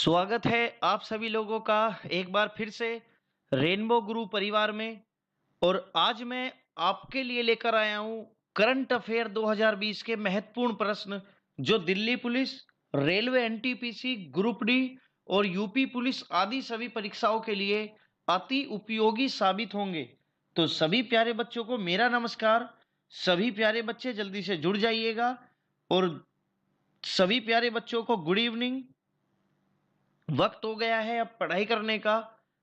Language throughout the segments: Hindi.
स्वागत है आप सभी लोगों का एक बार फिर से रेनबो गुरु परिवार में। और आज मैं आपके लिए लेकर आया हूं करंट अफेयर 2020 के महत्वपूर्ण प्रश्न जो Delhi police, railway NTPC, group D और यूपी पुलिस आदि सभी परीक्षाओं के लिए अति उपयोगी साबित होंगे। तो सभी प्यारे बच्चों को मेरा नमस्कार। सभी प्यारे बच्चे जल्दी से जुड़ जाइएगा और सभी प्यारे बच्चों को गुड इवनिंग। वक्त हो गया है अब पढ़ाई करने का।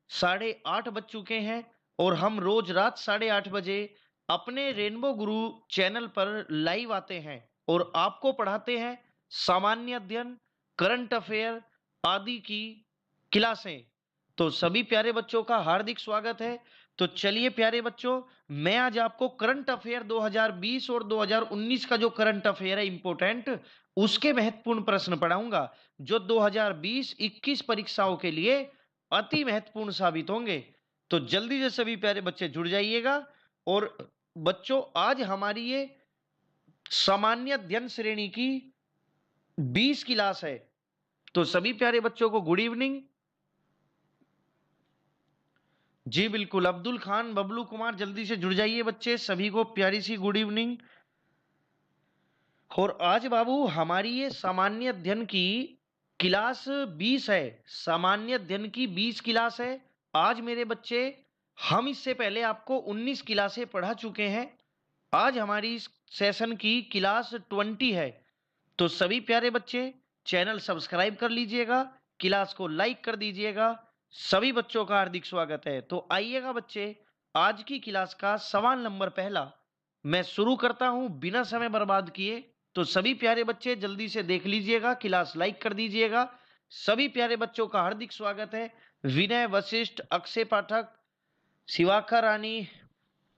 8:30 बज चुके हैं और हम रोज रात 8:30 बजे अपने रेनबो गुरु चैनल पर लाइव आते हैं और आपको पढ़ाते हैं सामान्य अध्ययन, करंट अफेयर आदि की क्लासें। तो सभी प्यारे बच्चों का हार्दिक स्वागत है। तो चलिए प्यारे बच्चों, मैं आज आपको करंट अफेयर 2020 और 2019 का जो करंट अफेयर है इंपोर्टेंट, उसके महत्वपूर्ण प्रश्न पढ़ाऊंगा जो 2020-21 परीक्षाओं के लिए अति महत्वपूर्ण साबित होंगे। तो जल्दी से सभी प्यारे बच्चे जुड़ जाइएगा। और बच्चों, आज हमारी ये सामान्य अध्ययन श्रेणी की 20 क्लास है। तो सभी प्यारे बच्चों को गुड इवनिंग। जी बिल्कुल, अब्दुल खान, बबलू कुमार, जल्दी से जुड़ जाइए बच्चे। सभी को प्यारी सी गुड इवनिंग। और आज बाबू हमारी ये सामान्य अध्ययन की क्लास 20 है। सामान्य अध्ययन की 20 क्लास है आज मेरे बच्चे। हम इससे पहले आपको 19 क्लासें पढ़ा चुके हैं। आज हमारी इस सेशन की क्लास 20 है। तो सभी प्यारे बच्चे चैनल सब्सक्राइब कर लीजिएगा, क्लास को लाइक कर दीजिएगा। सभी बच्चों का हार्दिक स्वागत है। तो आइएगा बच्चे, आज की क्लास का सवाल नंबर पहला मैं शुरू करता हूं बिना समय बर्बाद किए। तो सभी प्यारे बच्चे जल्दी से देख लीजिएगा, क्लास लाइक कर दीजिएगा। सभी प्यारे बच्चों का हार्दिक स्वागत है। विनय, वशिष्ठ, अक्षय पाठक, शिवाखर रानी,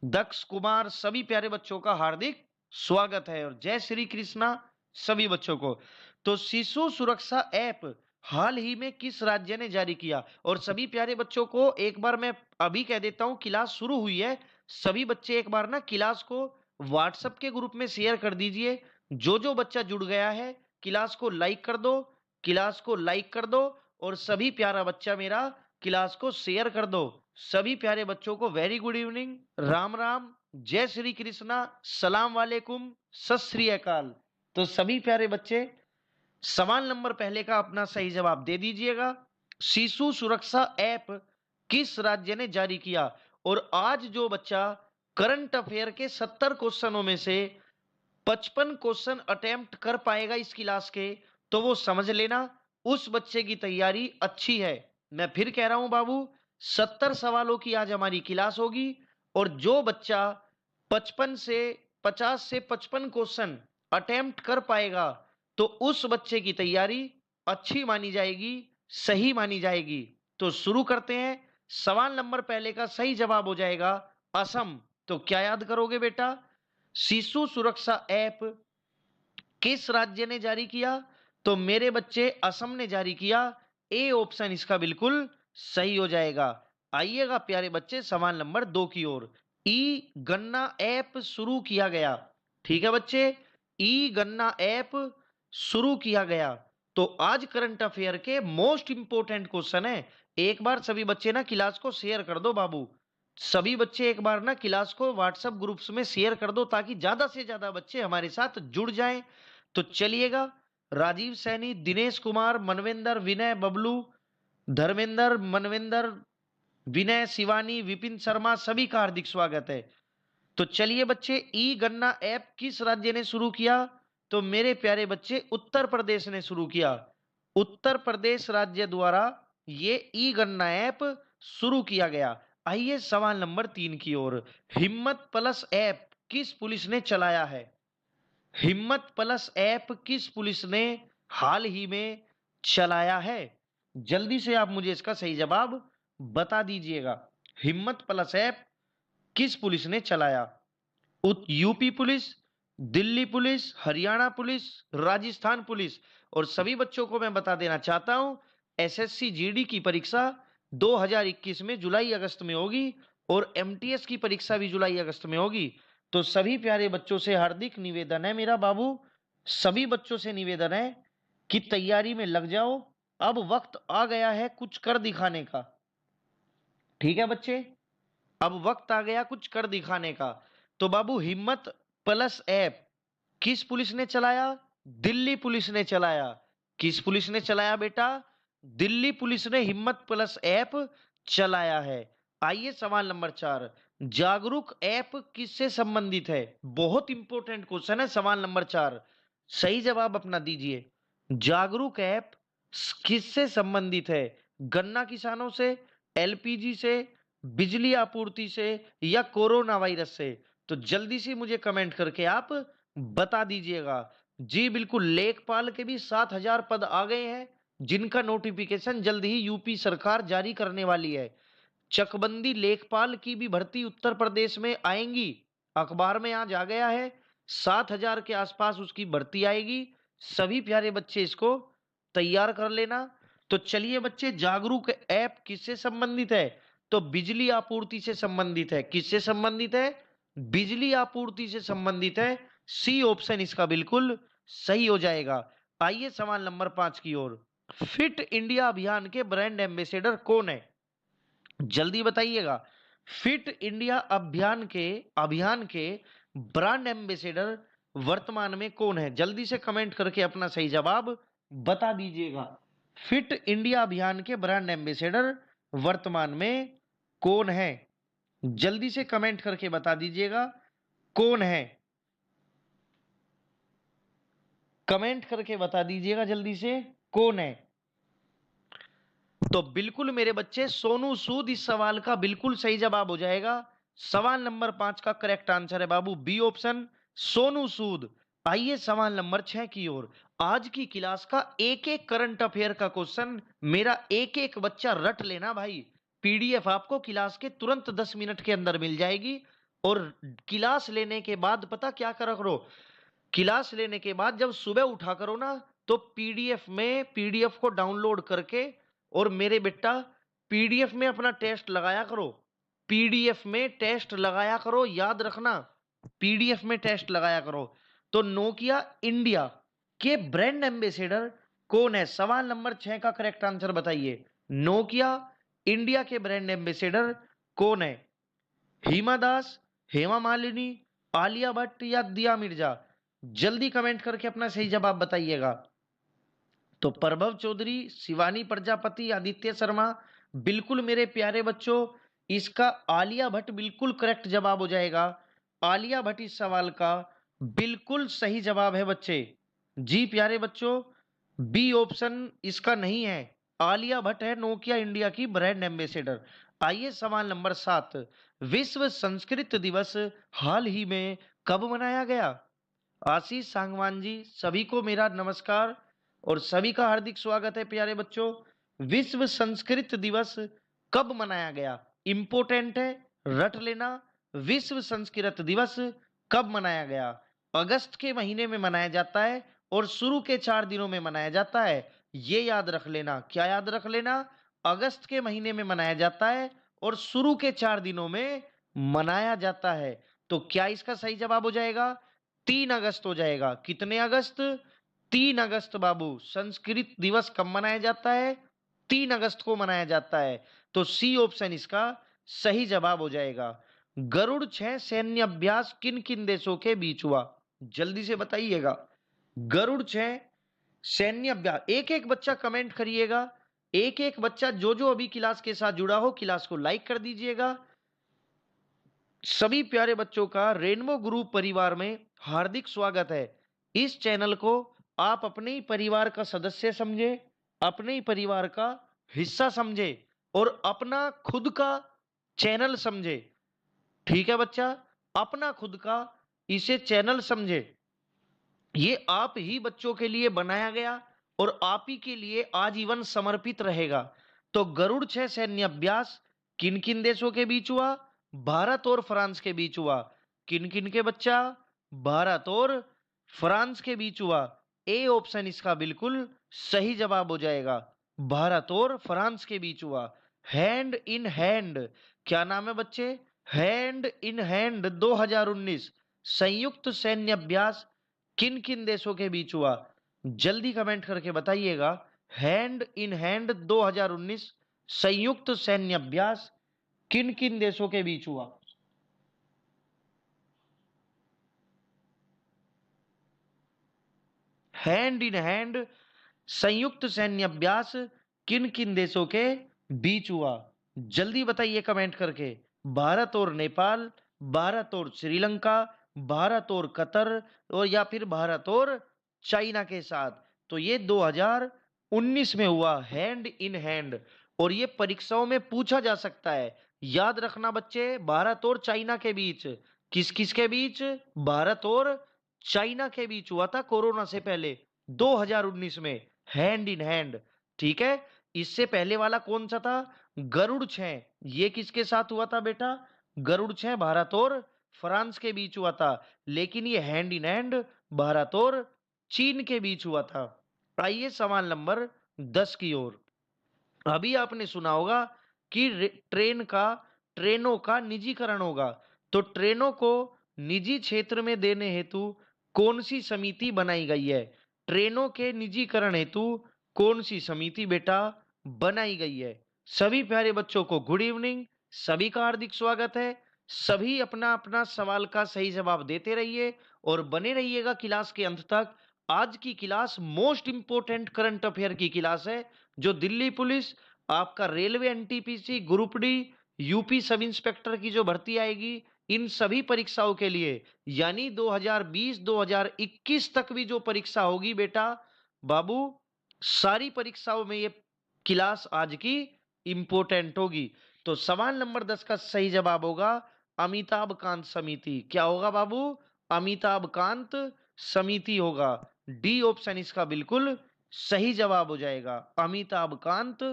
दक्ष कुमार, सभी प्यारे बच्चों का हार्दिक स्वागत है और जय श्री कृष्णा सभी बच्चों को। तो शिशु सुरक्षा ऐप हाल ही में किस राज्य ने जारी किया? और सभी प्यारे बच्चों को एक बार मैं अभी कह देता हूं, क्लास शुरू हुई है। सभी बच्चे एक बार ना क्लास को व्हाट्सएप के ग्रुप में शेयर कर दीजिए। जो बच्चा जुड़ गया है क्लास को लाइक कर दो, क्लास को लाइक कर दो। और सभी प्यारा बच्चा मेरा क्लास को शेयर कर दो। सभी प्यारे बच्चों को very good evening, Ram Ram, जय श्री कृष्णा, सलाम वालेकुम, सत श्री अकाल। तो सभी प्यारे बच्चे सवाल नंबर पहले का अपना सही जवाब दे दीजिएगा। शिशु सुरक्षा ऐप किस राज्य ने जारी किया? और आज जो बच्चा करंट अफेयर के 70 क्वेश्चनों में से 55 क्वेश्चन अटेम्प्ट कर पाएगा इस क्लास के, तो वो समझ लेना उस बच्चे की तैयारी अच्छी है। मैं फिर कह रहा हूं बाबू, 70 सवालों की आज हमारी क्लास होगी और जो बच्चा 55 से 50 से 55 क्वेश्चन अटेम्प्ट कर पाएगा तो उस बच्चे की तैयारी अच्छी मानी जाएगी, सही मानी जाएगी। तो शुरू करते हैं। सवाल नंबर पहले का सही जवाब हो जाएगा असम। तो क्या याद करोगे बेटा? शिशु सुरक्षा ऐप किस राज्य ने जारी किया? तो मेरे बच्चे असम ने जारी किया। ए ऑप्शन इसका बिल्कुल सही हो जाएगा। आइएगा प्यारे बच्चे सवाल नंबर 2 की ओर। ई गन्ना ऐप शुरू किया गया। ठीक है बच्चे, ई गन्ना ऐप शुरू किया गया। तो आज करंट अफेयर के मोस्ट इंपोर्टेंट क्वेश्चन है। एक बार सभी बच्चे ना क्लास को शेयर कर दो बाबू। सभी बच्चे एक बार ना क्लास को व्हाट्सएप ग्रुप्स में शेयर कर दो ताकि ज्यादा से ज्यादा बच्चे हमारे साथ जुड़ जाएं। तो चलिएगा, राजीव सैनी, दिनेश कुमार, मनविंदर, विनय, बबलू, धर्मेंद्र, मनविंदर, विनय, शिवानी, विपिन शर्मा, सभी का हार्दिक स्वागत है। तो चलिए बच्चे, ई गन्ना ऐप किस राज्य ने शुरू किया? तो मेरे प्यारे बच्चे उत्तर प्रदेश ने शुरू किया। उत्तर प्रदेश राज्य द्वारा ये ई गन्ना ऐप शुरू किया गया। आइए सवाल नंबर 3 की ओर। हिम्मत प्लस ऐप किस पुलिस ने चलाया है? हिम्मत प्लस ऐप किस पुलिस ने हाल ही में चलाया है? जल्दी से आप मुझे इसका सही जवाब बता दीजिएगा। हिम्मत प्लस ऐप किस पुलिस ने चलाया? UP police, Delhi police, Haryana police, Rajasthan police. और सभी बच्चों को मैं बता देना चाहता हूं, एसएससी जीडी की परीक्षा 2021 में जुलाई अगस्त में होगी और एमटीएस की परीक्षा भी जुलाई अगस्त में होगी। तो सभी प्यारे बच्चों से हार्दिक निवेदन है मेरा बाबू, सभी बच्चों से निवेदन है कि तैयारी में लग जाओ, अब वक्त आ गया है कुछ कर दिखाने का। ठीक है बच्चे, अब वक्त आ गया कुछ कर दिखाने का। तो बाबू हिम्मत प्लस ऐप किस पुलिस ने चलाया? दिल्ली पुलिस ने चलाया। किस पुलिस ने चलाया बेटा? दिल्ली पुलिस ने हिम्मत प्लस ऐप चलाया है। आइए सवाल नंबर 4, जागरूक ऐप किससे संबंधित है? बहुत इंपॉर्टेंट क्वेश्चन है सवाल नंबर 4, सही जवाब अपना दीजिए। जागरूक ऐप किससे संबंधित है? गन्ना किसानों से, एलपीजी से, बिजली आपूर्ति से या कोरोना वायरस से? तो जल्दी से मुझे कमेंट करके आप बता दीजिएगा। जी बिल्कुल, लेखपाल के भी 7,000 पद आ गए हैं, जिनका नोटिफिकेशन जल्द ही यूपी सरकार जारी करने वाली है। चकबंदी लेखपाल की भी भर्ती उत्तर प्रदेश में आएंगी, अखबार में आज आ गया है। 7,000 के आसपास उसकी भर्ती आएगी। सभी प्यारे बच्चे इसको तैयार कर लेना। तो चलिए बच्चे, जागरूक ऐप किससे संबंधित है? तो बिजली आपूर्ति से संबंधित है। किससे संबंधित है? बिजली आपूर्ति से संबंधित है। सी ऑप्शन इसका बिल्कुल सही हो जाएगा। आइए सवाल नंबर 5 की ओर। फिट इंडिया अभियान के ब्रांड एम्बेसडर कौन है? जल्दी बताइएगा। फिट इंडिया अभियान के ब्रांड एम्बेसडर वर्तमान में कौन है? जल्दी से कमेंट करके अपना सही जवाब बता दीजिएगा। फिट इंडिया अभियान के ब्रांड एम्बेसडर वर्तमान में कौन है? जल्दी से कमेंट करके बता दीजिएगा कौन है। कमेंट करके बता दीजिएगा जल्दी से कौन है। तो बिल्कुल मेरे बच्चे, सोनू सूद इस सवाल का बिल्कुल सही जवाब हो जाएगा। सवाल नंबर 5 का करेक्ट आंसर है बाबू बी ऑप्शन, सोनू सूद। आइए सवाल नंबर 6 की ओर। आज की क्लास का एक एक करंट अफेयर का क्वेश्चन मेरा एक एक बच्चा रट लेना भाई। पीडीएफ आपको क्लास के तुरंत 10 मिनट के अंदर मिल जाएगी। और क्लास लेने के बाद पता क्या करा करो? क्लास लेने के बाद जब सुबह उठा करो ना, तो पीडीएफ को डाउनलोड करके और मेरे बेटा पीडीएफ में अपना टेस्ट लगाया करो। पीडीएफ में टेस्ट लगाया करो, याद रखना, पीडीएफ में टेस्ट लगाया करो। तो नोकिया इंडिया के ब्रांड एम्बेसडर कौन है? सवाल नंबर 6 का करेक्ट आंसर बताइए। नोकिया इंडिया के ब्रांड एम्बेसडर कौन है? हिमा दास, हेमा मालिनी, आलिया भट्ट या दिया मिर्जा? जल्दी कमेंट करके अपना सही जवाब बताइएगा। तो प्रभव चौधरी, शिवानी प्रजापति, आदित्य शर्मा? बिल्कुल मेरे प्यारे बच्चों, इसका आलिया भट्ट बिल्कुल करेक्ट जवाब हो जाएगा। आलिया भट्ट इस सवाल का बिल्कुल सही जवाब है बच्चे। जी प्यारे बच्चों, बी ऑप्शन इसका नहीं है। आलिया भट्ट है नोकिया इंडिया की ब्रांड एम्बेसडर। आइए सवाल नंबर 7, विश्व संस्कृत दिवस हाल ही में कब मनाया गया? आशीष सांगवान जी, सभी को मेरा नमस्कार और सभी का हार्दिक स्वागत है प्यारे बच्चों। विश्व संस्कृत दिवस कब मनाया गया? इंपोर्टेंट है, रट लेना। विश्व संस्कृत दिवस कब मनाया गया? अगस्त के महीने में मनाया जाता है और शुरू के 4 दिनों में मनाया जाता है। ये याद रख लेना। क्या याद रख लेना? अगस्त के महीने में मनाया जाता है और शुरू के 4 दिनों में मनाया जाता है। तो क्या इसका सही जवाब हो जाएगा? 3 अगस्त हो जाएगा। कितने अगस्त? 3 अगस्त बाबू। संस्कृत दिवस कब मनाया जाता है? 3 अगस्त को मनाया जाता है। तो सी ऑप्शन इसका सही जवाब हो जाएगा। गरुड़ 6 सैन्य अभ्यास किन किन देशों के बीच हुआ? जल्दी से बताइएगा। गरुड़ 6 सैन्य अभ्यास, एक एक बच्चा कमेंट करिएगा। एक एक बच्चा जो जो अभी क्लास के साथ जुड़ा हो, क्लास को लाइक कर दीजिएगा। सभी प्यारे बच्चों का रेनबो ग्रुप परिवार में हार्दिक स्वागत है। इस चैनल को आप अपने ही परिवार का सदस्य समझे, अपने ही परिवार का हिस्सा समझे और अपना खुद का चैनल समझे। ठीक है बच्चा, अपना खुद का इसे चैनल समझे। ये आप ही बच्चों के लिए बनाया गया और आप ही के लिए आजीवन समर्पित रहेगा। तो गरुड़ 6 सैन्य अभ्यास किन किन देशों के बीच हुआ? भारत और फ्रांस के बीच हुआ। किन किन के बच्चा? भारत और फ्रांस के बीच हुआ। ए ऑप्शन इसका बिल्कुल सही जवाब हो जाएगा। भारत और फ्रांस के बीच हुआ। हैंड इन हैंड, क्या नाम है बच्चे? हैंड इन हैंड 2019 संयुक्त सैन्य अभ्यास किन किन देशों के बीच हुआ? जल्दी कमेंट करके बताइएगा। हैंड इन हैंड 2019 संयुक्त सैन्य अभ्यास किन किन देशों के बीच हुआ? हैंड इन हैंड संयुक्त सैन्य अभ्यास किन किन देशों के बीच हुआ? जल्दी बताइए कमेंट करके। भारत और नेपाल, भारत और श्रीलंका, भारत और कतर, और या फिर भारत और चाइना के साथ। तो ये 2019 में हुआ हैंड इन हैंड, और ये परीक्षाओं में पूछा जा सकता है। याद रखना बच्चे, भारत और चाइना के बीच, किस किस के बीच? भारत और चाइना के बीच हुआ था कोरोना से पहले 2019 में, हैंड इन हैंड। ठीक है, इससे पहले वाला कौन सा था? गरुड़ 6, ये किसके साथ हुआ था बेटा? गरुड़ 6 भारत और फ्रांस के बीच हुआ था, लेकिन ये हैंड इन हैंड भारत और चीन के बीच हुआ था। आइए सवाल नंबर 10 की ओर। अभी आपने सुना होगा कि ट्रेनों का निजीकरण होगा, तो ट्रेनों को निजी क्षेत्र में देने हेतु कौन सी समिति बनाई गई है? ट्रेनों के निजीकरण हेतु कौन सी समिति बेटा बनाई गई है? सभी प्यारे बच्चों को गुड इवनिंग, सभी का हार्दिक स्वागत है। सभी अपना अपना सवाल का सही जवाब देते रहिए और बने रहिएगा क्लास के अंत तक। आज की class most important current affair की क्लास है, जो दिल्ली पुलिस, आपका railway NTPC, group D, UP sub inspector की जो भर्ती आएगी, इन सभी परीक्षाओं के लिए, यानी 2020-2021 तक भी जो परीक्षा होगी बेटा बाबू, सारी परीक्षाओं में ये क्लास आज की इंपोर्टेंट होगी। तो सवाल नंबर 10 का सही जवाब होगा अमिताभ कांत समिति। क्या होगा बाबू? अमिताभ कांत समिति होगा। डी ऑप्शन इसका बिल्कुल सही जवाब हो जाएगा। अमिताभ कांत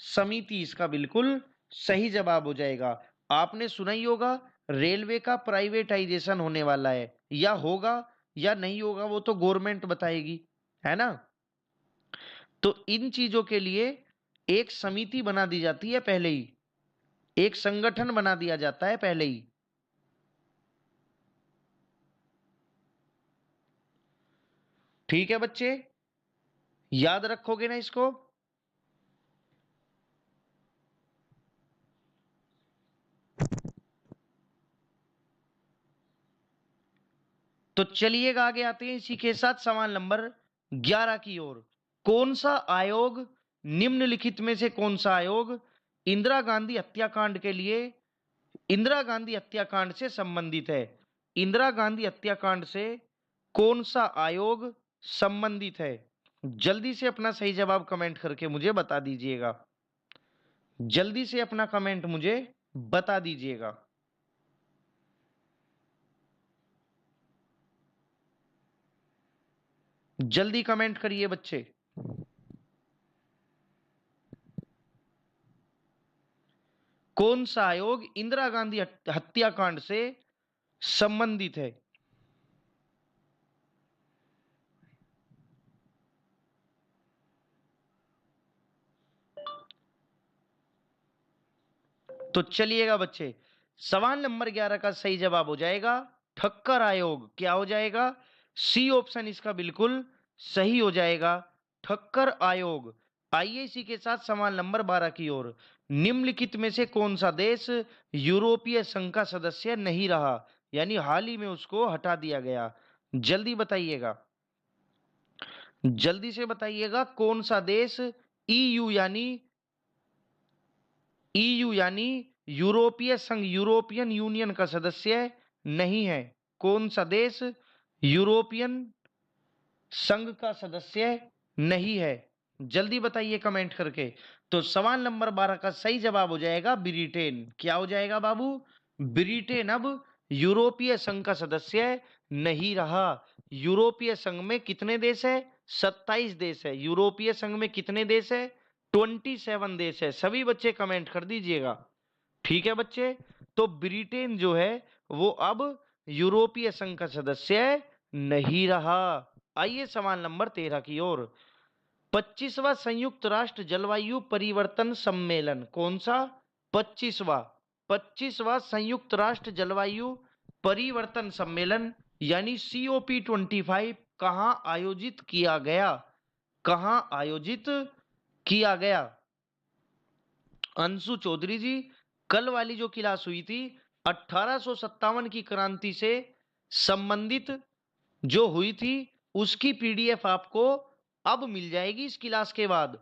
समिति इसका बिल्कुल सही जवाब हो जाएगा। आपने सुना ही होगा रेलवे का प्राइवेटाइजेशन होने वाला है, या होगा या नहीं होगा वो तो गवर्नमेंट बताएगी, है ना? तो इन चीजों के लिए एक समिति बना दी जाती है पहले ही, एक संगठन बना दिया जाता है पहले ही। ठीक है बच्चे, याद रखोगे ना इसको? तो चलिएगा आगे आते हैं इसी के साथ सवाल नंबर 11 की ओर। कौन सा आयोग, निम्नलिखित में से कौन सा आयोग इंदिरा गांधी हत्याकांड के लिए, इंदिरा गांधी हत्याकांड से संबंधित है? इंदिरा गांधी हत्याकांड से कौन सा आयोग संबंधित है? जल्दी से अपना सही जवाब कमेंट करके मुझे बता दीजिएगा। जल्दी से अपना कमेंट मुझे बता दीजिएगा। जल्दी कमेंट करिए बच्चे। कौन सा आयोग इंदिरा गांधी हत्याकांड से संबंधित है? तो चलिएगा बच्चे, सवाल नंबर 11 का सही जवाब हो जाएगा ठक्कर आयोग। क्या हो जाएगा? सी ऑप्शन इसका बिल्कुल सही हो जाएगा, ठक्कर आयोग। आइए इसी के साथ सवाल नंबर 12 की ओर। निम्नलिखित में से कौन सा देश यूरोपीय संघ का सदस्य नहीं रहा, यानी हाल ही में उसको हटा दिया गया? जल्दी बताइएगा, जल्दी से बताइएगा कौन सा देश ईयू यानी यूरोपीय संघ, यूरोपियन यूनियन का सदस्य नहीं है? कौन सा देश यूरोपियन संघ का सदस्य नहीं है? जल्दी बताइए कमेंट करके। तो सवाल नंबर 12 का सही जवाब हो जाएगा ब्रिटेन। क्या हो जाएगा बाबू? ब्रिटेन अब यूरोपीय संघ का सदस्य नहीं रहा। यूरोपीय संघ में कितने देश है? 27 देश है। यूरोपीय संघ में कितने देश है? 27 देश है। सभी बच्चे कमेंट कर दीजिएगा। ठीक है बच्चे, तो ब्रिटेन जो है वो अब यूरोपीय संघ का सदस्य नहीं रहा। आइए सवाल नंबर 13 की ओर। 25वां संयुक्त राष्ट्र जलवायु परिवर्तन सम्मेलन, कौन सा? 25वां संयुक्त राष्ट्र जलवायु परिवर्तन सम्मेलन यानी COP25 कहां आयोजित किया गया? कहां आयोजित किया गया? अंशु चौधरी जी, कल वाली जो क्लास हुई थी 1857 की क्रांति से संबंधित जो हुई थी, उसकी पीडीएफ आपको अब मिल जाएगी इस क्लास के बाद।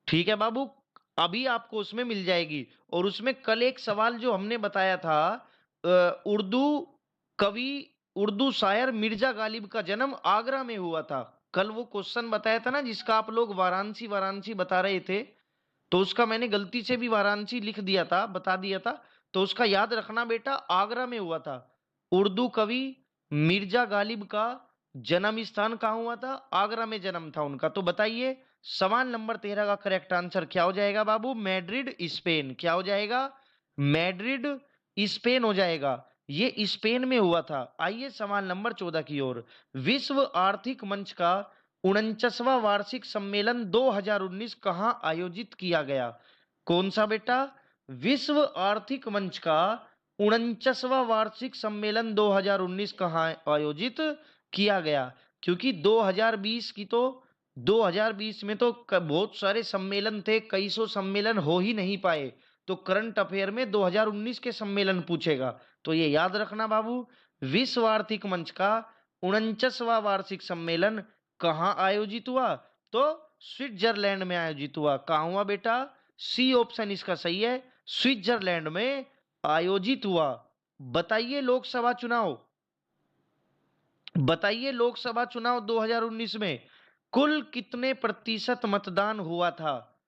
ठीक है बाबू, अभी आपको उसमें मिल जाएगी। और उसमें कल एक सवाल जो हमने बताया था, उर्दू कवि, उर्दू शायर मिर्जा गालिब का जन्म आगरा में हुआ था। कल वो क्वेश्चन बताया था ना, जिसका आप लोग वाराणसी वाराणसी बता रहे थे, तो उसका मैंने गलती से भी वाराणसी लिख दिया था, बता दिया था। तो उसका याद रखना बेटा, आगरा में हुआ था। उर्दू कवि मिर्जा गालिब का जन्म स्थान कहाँ हुआ था? आगरा में जन्म था उनका। तो बताइए सवाल नंबर 13 का करेक्ट आंसर क्या हो जाएगा बाबू? Madrid Spain. क्या हो जाएगा? मैड्रिड स्पेन हो जाएगा। ये स्पेन में हुआ था। आइए सवाल नंबर 14 की ओर। विश्व आर्थिक मंच का 49वां वार्षिक सम्मेलन 2019 कहाँ आयोजित किया गया? कौन सा बेटा? विश्व आर्थिक मंच का 49वां वार्षिक सम्मेलन 2019 कहाँ आयोजित किया गया? क्योंकि 2020 की तो 2020 में तो बहुत सारे सम्मेलन थे, कई सौ सम्मेलन हो ही नहीं पाए। तो करंट अफेयर में 2019 के सम्मेलन पूछेगा। तो ये याद रखना बाबू, विश्व आर्थिक मंच का 49वां वार्षिक सम्मेलन कहाँ आयोजित हुआ? तो स्विट्जरलैंड में आयोजित हुआ। कहाँ हुआ बेटा? सी ऑप्शन इसका सही है, स्विट्जरलैंड में आयोजित हुआ। बताइए लोकसभा चुनाव, बताइए लोकसभा चुनाव 2019 में कुल कितने प्रतिशत मतदान हुआ था?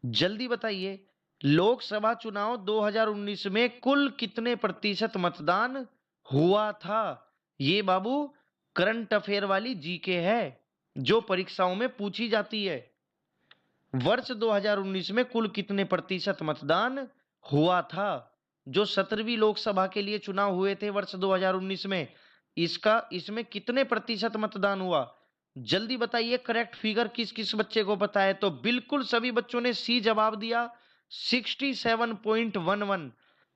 जल्दी बताइए, लोकसभा चुनाव 2019 में कुल कितने प्रतिशत मतदान हुआ था? ये बाबू करंट अफेयर वाली जीके है, जो परीक्षाओं में पूछी जाती है। वर्ष 2019 में कुल कितने प्रतिशत मतदान हुआ था? जो 17वीं लोकसभा के लिए चुनाव हुए थे वर्ष 2019 में, इसमें कितने प्रतिशत मतदान हुआ? जल्दी बताइए, करेक्ट फिगर किस किस बच्चे को पता है? तो बिल्कुल सभी बच्चों ने सी जवाब दिया, 67.11।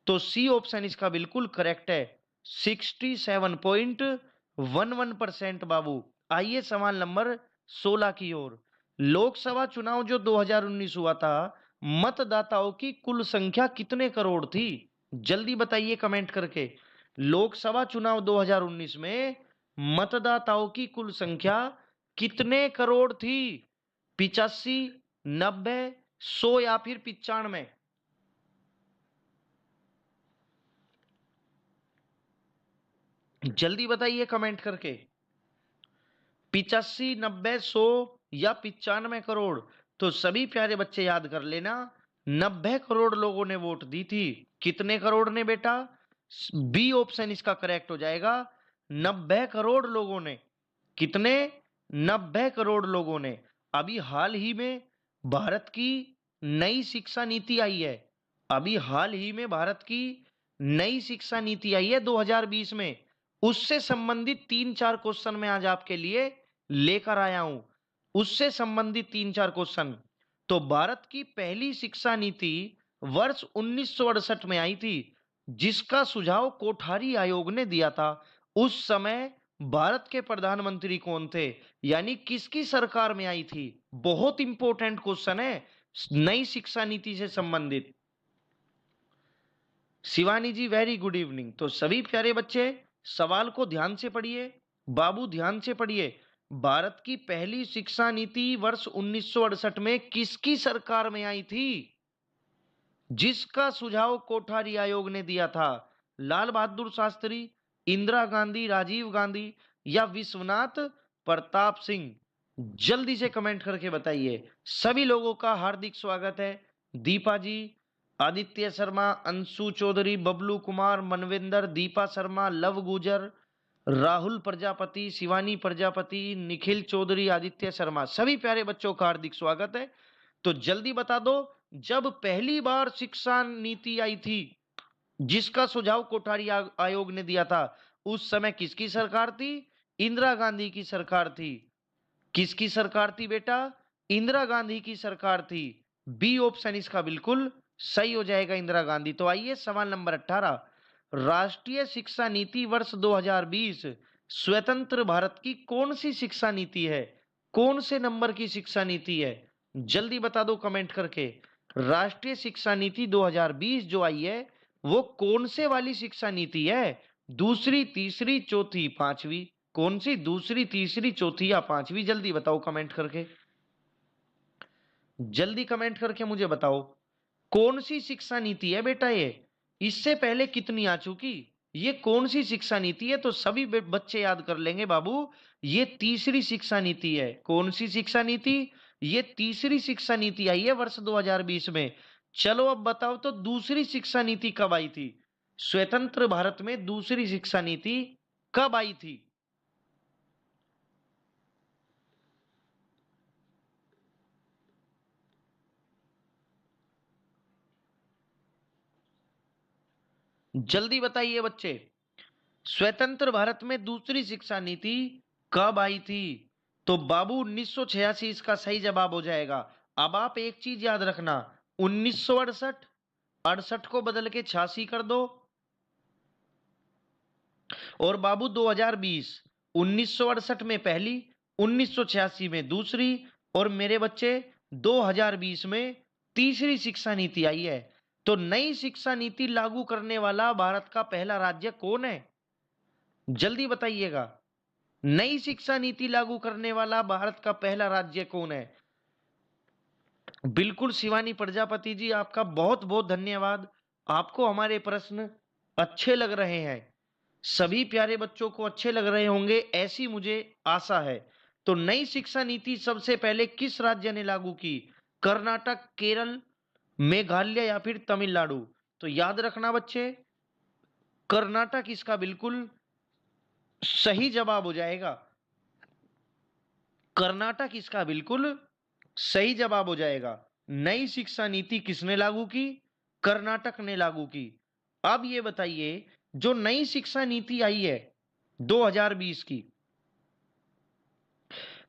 तो सी ऑप्शन इसका बिल्कुल करेक्ट है, 67.11% बाबू। आइए सवाल नंबर 16 की ओर। लोकसभा चुनाव जो 2019 हुआ था, मतदाताओं की कुल संख्या कितने करोड़ थी? जल्दी बताइए कमेंट करके। लोकसभा चुनाव 2019 में मतदाताओं की कुल संख्या कितने करोड़ थी? 85, 90, 100 या फिर 95? जल्दी बताइए कमेंट करके। 85, 90, 100 या 95 करोड़? तो सभी प्यारे बच्चे याद कर लेना, 90 करोड़ लोगों ने वोट दी थी। कितने करोड़ ने बेटा? बी ऑप्शन इसका करेक्ट हो जाएगा, 90 करोड़ लोगों ने। कितने? 90 करोड़ लोगों ने। अभी हाल ही में भारत की नई शिक्षा नीति आई है, अभी हाल ही में भारत की नई शिक्षा नीति आई है 2020 में। उससे संबंधित 3-4 क्वेश्चन मैं आज आपके लिए लेकर आया हूं, उससे संबंधित 3-4 क्वेश्चन। तो भारत की पहली शिक्षा नीति वर्ष 1968 में आई थी, जिसका सुझाव कोठारी आयोग ने दिया था। उस समय भारत के प्रधानमंत्री कौन थे? यानी किसकी सरकार में आई थी? बहुत इंपॉर्टेंट क्वेश्चन है नई शिक्षा नीति से संबंधित। शिवानी जी वेरी गुड इवनिंग। तो सभी प्यारे बच्चे सवाल को ध्यान से पढ़िए बाबू, ध्यान से पढ़िए। भारत की पहली शिक्षा नीति वर्ष 1968 में किसकी सरकार में आई थी, जिसका सुझाव कोठारी आयोग ने दिया था? लाल बहादुर शास्त्री, इंदिरा गांधी, राजीव गांधी या विश्वनाथ प्रताप सिंह? जल्दी से कमेंट करके बताइए। सभी लोगों का हार्दिक स्वागत है। दीपा जी, आदित्य शर्मा, अंशु चौधरी, बबलू कुमार, मनविंदर, दीपा शर्मा, लव गुजर, राहुल प्रजापति, शिवानी प्रजापति, निखिल चौधरी, आदित्य शर्मा, सभी प्यारे बच्चों का हार्दिक स्वागत है। तो जल्दी बता दो, जब पहली बार शिक्षा नीति आई थी जिसका सुझाव कोठारी आयोग ने दिया था, उस समय किसकी सरकार थी? इंदिरा गांधी की सरकार थी। किसकी सरकार थी बेटा? इंदिरा गांधी की सरकार थी। बी ऑप्शन इसका बिल्कुल सही हो जाएगा, इंदिरा गांधी। तो आइए सवाल नंबर 18। राष्ट्रीय शिक्षा नीति वर्ष 2020 स्वतंत्र भारत की कौन सी शिक्षा नीति है? कौन से नंबर की शिक्षा नीति है? जल्दी बता दो कमेंट करके। राष्ट्रीय शिक्षा नीति 2020 जो आई है वो कौन से वाली शिक्षा नीति है? दूसरी, तीसरी, चौथी, पांचवी? कौन सी दूसरी, तीसरी, चौथी या पांचवी? जल्दी बताओ कमेंट करके, जल्दी कमेंट करके मुझे बताओ कौन सी शिक्षा नीति है बेटा ये? इससे पहले कितनी आ चुकी? ये कौन सी शिक्षा नीति है? तो सभी बच्चे याद कर लेंगे बाबू, ये तीसरी शिक्षा नीति है। कौन सी शिक्षा नीति? ये तीसरी शिक्षा नीति आई है वर्ष 2020 में। चलो अब बताओ तो दूसरी शिक्षा नीति कब आई थी? स्वतंत्र भारत में दूसरी शिक्षा नीति कब आई थी? जल्दी बताइए बच्चे, स्वतंत्र भारत में दूसरी शिक्षा नीति कब आई थी? तो बाबू 1986 इसका सही जवाब हो जाएगा। अब आप एक चीज याद रखना, 1968, 68 को बदल के 86 कर दो, और बाबू 2020, 1968 में पहली, 1986 में दूसरी, और मेरे बच्चे 2020 में तीसरी शिक्षा नीति आई है। तो नई शिक्षा नीति लागू करने वाला भारत का पहला राज्य कौन है? जल्दी बताइएगा, नई शिक्षा नीति लागू करने वाला भारत का पहला राज्य कौन है? बिल्कुल शिवानी प्रजापति जी, आपका बहुत बहुत धन्यवाद। आपको हमारे प्रश्न अच्छे लग रहे हैं, सभी प्यारे बच्चों को अच्छे लग रहे होंगे ऐसी मुझे आशा है। तो नई शिक्षा नीति सबसे पहले किस राज्य ने लागू की? कर्नाटक, केरल, मेघालय या फिर तमिलनाडु? तो याद रखना बच्चे, कर्नाटक इसका बिल्कुल सही जवाब हो जाएगा। कर्नाटक इसका बिल्कुल सही जवाब हो जाएगा। नई शिक्षा नीति किसने लागू की? कर्नाटक ने लागू की। अब ये बताइए, जो नई शिक्षा नीति आई है 2020 की,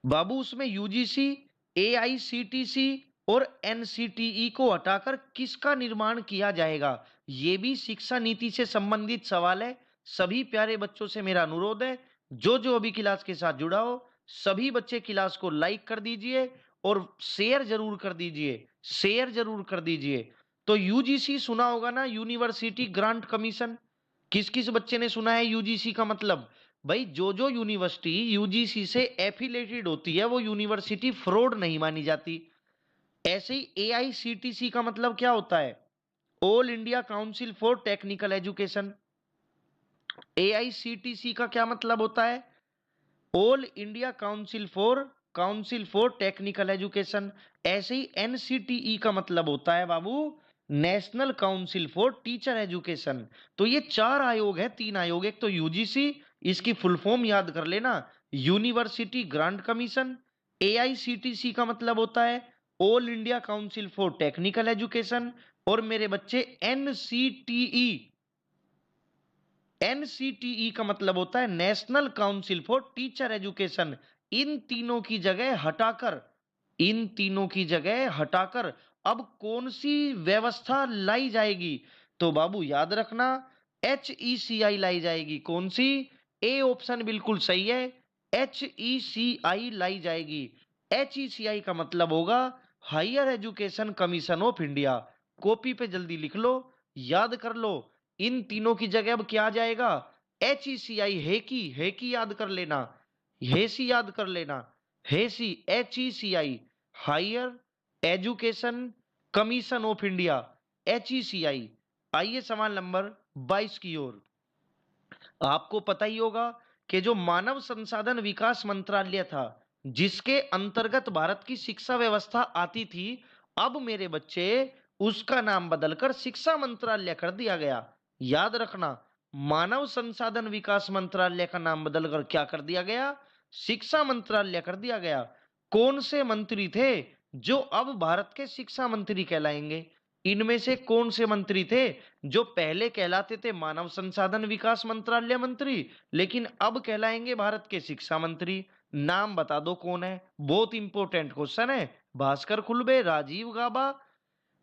बाबू उसमें यूजीसी, एआईसीटीसी और एनसीटीई को हटाकर किसका निर्माण किया जाएगा? ये भी शिक्षा नीति से संबंधित सवाल है। सभी प्यारे बच्चों से मेरा अनुरोध है, जो जो अभी क्लास के साथ जुड़ा हो सभी बच्चे क्लास को लाइक कर दीजिए और शेयर जरूर कर दीजिए, शेयर जरूर कर दीजिए। तो यूजीसी सुना होगा ना, यूनिवर्सिटी ग्रांट कमीशन? किस किस बच्चे ने सुना है यूजीसी का मतलब? भाई जो जो यूनिवर्सिटी यूजीसी से एफिलेटेड होती है वो यूनिवर्सिटी फ्रॉड नहीं मानी जाती। ऐसे ही एआईसीटीसी का मतलब क्या होता है? All India Council for Technical Education. AICTE का क्या मतलब होता है? All India Council for Technical Education. ऐसे ही एनसीटीई का मतलब होता है बाबू National Council for Teacher Education. तो ये चार आयोग है, तीन आयोग, एक तो यूजीसी, इसकी फुल फॉर्म याद कर लेना, यूनिवर्सिटी ग्रांट कमीशन। एआईसीटीसी का मतलब होता है All India Council for Technical Education. और मेरे बच्चे एनसीटीई, एनसीटीई का मतलब होता है National Council for Teacher Education. इन तीनों की जगह हटाकर, इन तीनों की जगह हटाकर अब कौन सी व्यवस्था लाई जाएगी? तो बाबू याद रखना, HECI लाई जाएगी। कौन सी? ए ऑप्शन बिल्कुल सही है, HECI लाई जाएगी। HECI का मतलब होगा higher education commission of India. Copy पे जल्दी लिख लो, याद कर लो, इन तीनों की जगह अब क्या आ जाएगा? HECI, हेकी याद कर लेना, हेसी याद कर लेना, HECI, HECI, higher education commission of India, HECI। आइए सवाल नंबर 22 की ओर। आपको पता ही होगा कि जो मानव संसाधन विकास मंत्रालय था जिसके अंतर्गत भारत की शिक्षा व्यवस्था आती थी, अब मेरे बच्चे उसका नाम बदलकर शिक्षा मंत्रालय कर दिया गया। याद रखना, मानव संसाधन विकास मंत्रालय का नाम बदलकर क्या कर दिया गया? शिक्षा मंत्रालय कर दिया गया। कौन से मंत्री थे जो अब भारत के शिक्षा मंत्री कहलाएंगे? इनमें से कौन से मंत्री थे जो पहले कहलाते थे मानव संसाधन विकास मंत्रालय मंत्री, लेकिन अब कहलाएंगे भारत के शिक्षा मंत्री? नाम बता दो कौन है, बहुत इंपॉर्टेंट क्वेश्चन है। भास्कर खुलबे, राजीव गाबा,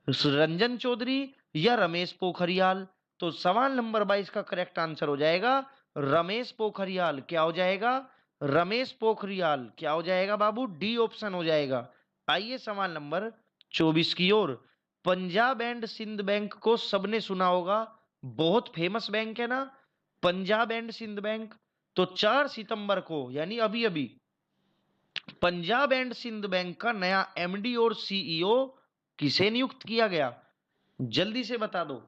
रंजन चौधरी या रमेश पोखरियाल? तो सवाल नंबर 22 का करेक्ट आंसर हो जाएगा रमेश पोखरियाल। क्या हो जाएगा? रमेश पोखरियाल। क्या हो जाएगा बाबू? डी ऑप्शन हो जाएगा। आइए सवाल नंबर 24 की ओर। पंजाब एंड सिंध बैंक को सबने सुना होगा, बहुत फेमस बैंक है ना, पंजाब एंड सिंध बैंक। तो 4 सितंबर को यानी अभी अभी पंजाब एंड सिंध बैंक का नया एमडी और सीईओ किसे नियुक्त किया गया? जल्दी से बता दो।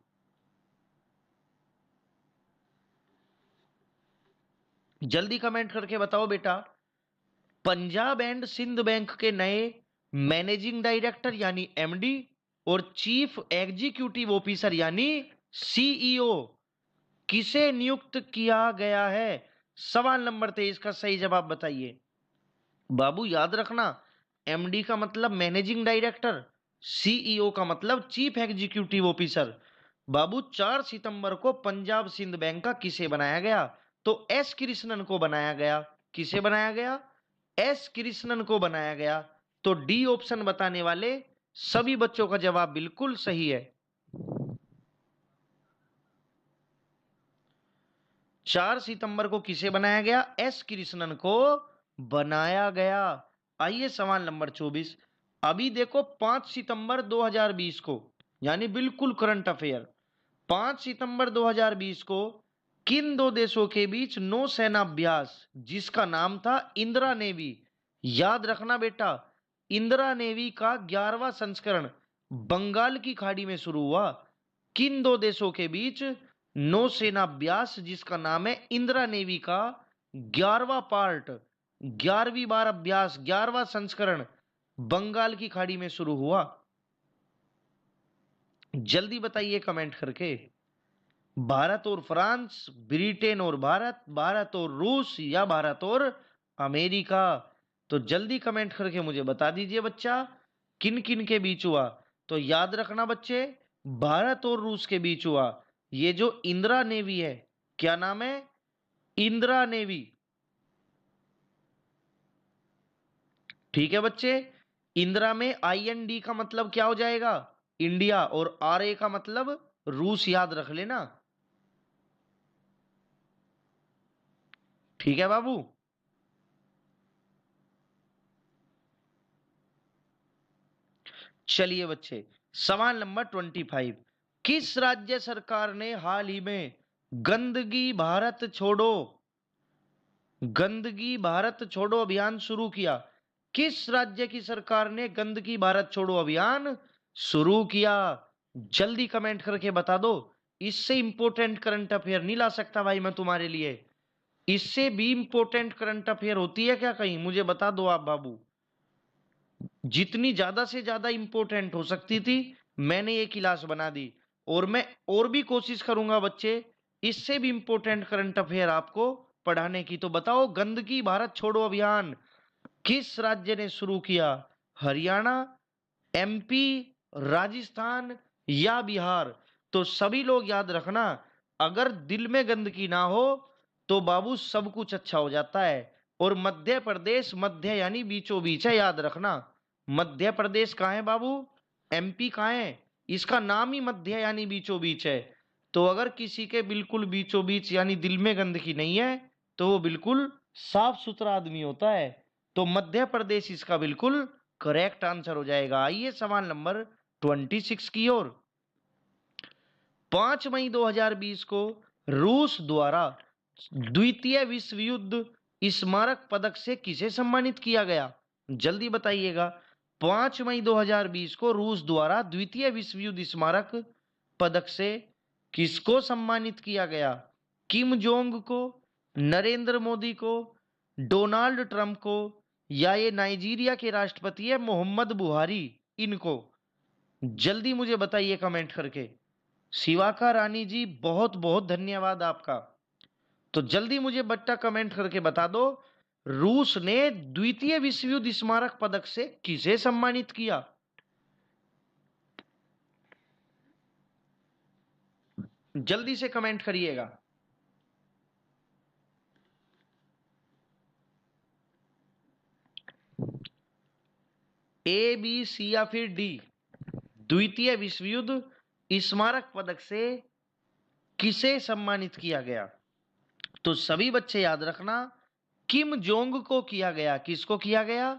जल्दी कमेंट करके बताओ बेटा। पंजाब एंड सिंध बैंक के नए मैनेजिंग डायरेक्टर यानी एमडी और चीफ एग्जीक्यूटिव ऑफिसर यानी सीईओ किसे नियुक्त किया गया है? सवाल नंबर 23 का सही जवाब बताइए। बाबू याद रखना, एमडी का मतलब मैनेजिंग डायरेक्टर, सीईओ का मतलब चीफ एग्जीक्यूटिव ऑफिसर। बाबू 4 सितंबर को पंजाब सिंध बैंक का किसे बनाया गया? तो एस कृष्णन को बनाया गया। किसे बनाया गया? एस कृष्णन को बनाया गया। तो डी ऑप्शन बताने वाले सभी बच्चों का जवाब बिल्कुल सही है। 4 सितंबर को किसे बनाया गया? एस कृष्णन को बनाया गया। आइए सवाल नंबर 24। अभी देखो 5 सितंबर 2020 को यानी बिल्कुल करंट अफेयर, 5 सितंबर 2020 को किन दो देशों के बीच नौसेना अभ्यास जिसका नाम था इंदिरा नेवी, याद रखना बेटा, इंदिरा नेवी का 11वां संस्करण बंगाल की खाड़ी में शुरू हुआ। किन दो देशों के बीच नौसेना अभ्यास जिसका नाम है इंदिरा नेवी का 11वां पार्ट, 11वीं बार अभ्यास, 11वां संस्करण बंगाल की खाड़ी में शुरू हुआ? जल्दी बताइए कमेंट करके। भारत और फ्रांस, ब्रिटेन और भारत, भारत और रूस या भारत और अमेरिका? तो जल्दी कमेंट करके मुझे बता दीजिए बच्चा, किन किन के बीच हुआ? तो याद रखना बच्चे, भारत और रूस के बीच हुआ। ये जो इंदिरा नेवी है, क्या नाम है? इंदिरा नेवी। ठीक है बच्चे। इंदिरा में आईएनडी का मतलब क्या हो जाएगा? इंडिया, और आरए का मतलब रूस, याद रख लेना। ठीक है बाबू। चलिए बच्चे, सवाल नंबर 25। किस राज्य सरकार ने हाल ही में गंदगी भारत छोड़ो, गंदगी भारत छोड़ो अभियान शुरू किया? किस राज्य की सरकार ने गंदगी भारत छोड़ो अभियान शुरू किया? जल्दी कमेंट करके बता दो। इससे इंपॉर्टेंट करंट अफेयर नहीं ला सकता भाई मैं तुम्हारे लिए। इससे भी इंपॉर्टेंट करंट अफेयर होती है क्या कहीं? मुझे बता दो आप बाबू। जितनी ज्यादा से ज्यादा इंपॉर्टेंट हो सकती थी मैंने ये क्लास बना दी, और मैं और भी कोशिश करूंगा बच्चे इससे भी इंपॉर्टेंट करंट अफेयर आपको पढ़ाने की। तो बताओ, गंदगी भारत छोड़ो अभियान किस राज्य ने शुरू किया? हरियाणा, एमपी, राजस्थान या बिहार? तो सभी लोग याद रखना, अगर दिल में गंदगी ना हो तो बाबू सब कुछ अच्छा हो जाता है। और मध्य प्रदेश, मध्य यानी बीचों बीच है, याद रखना। मध्य प्रदेश कहाँ है बाबू? एमपी कहाँ है? इसका नाम ही मध्य यानी बीचों बीच है। तो अगर किसी के बिल्कुल बीचों बीच यानी दिल में गंदगी नहीं है तो वो बिल्कुल साफ सुथरा आदमी होता है। तो मध्य प्रदेश इसका बिल्कुल करेक्ट आंसर हो जाएगा। आइए सवाल नंबर 26 की ओर। 5 मई 2020 को रूस द्वारा द्वितीय विश्व युद्ध स्मारक पदक से किसे सम्मानित किया गया? जल्दी बताइएगा। 5 मई 2020 को रूस द्वारा द्वितीय विश्व युद्ध स्मारक पदक से किसको सम्मानित किया गया? किम जोंग को, नरेंद्र मोदी को, डोनाल्ड ट्रंप को, या ये नाइजीरिया के राष्ट्रपति है मोहम्मद बुहारी, इनको? जल्दी मुझे बताइए कमेंट करके। शिवाका रानी जी, बहुत बहुत धन्यवाद आपका। तो जल्दी मुझे बट्टा कमेंट करके बता दो, रूस ने द्वितीय विश्व युद्ध स्मारक पदक से किसे सम्मानित किया? जल्दी से कमेंट करिएगा। ए, बी, सी या फिर डी? द्वितीय विश्व युद्ध स्मारक पदक से किसे सम्मानित किया गया? तो सभी बच्चे याद रखना, किम जोंग को किया गया। किसको किया गया?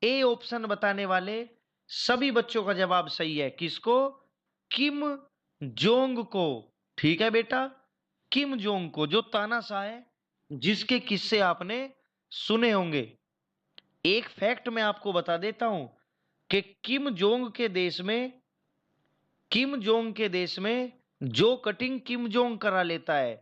ए ऑप्शन बताने वाले सभी बच्चों का जवाब सही है। किसको? किम जोंग को। ठीक है बेटा, किम जोंग को, जो तानाशाह है, जिसके किस्से आपने सुने होंगे। एक फैक्ट मैं आपको बता देता हूं कि किम जोंग के देश में जो कटिंग किम जोंग करा लेता है,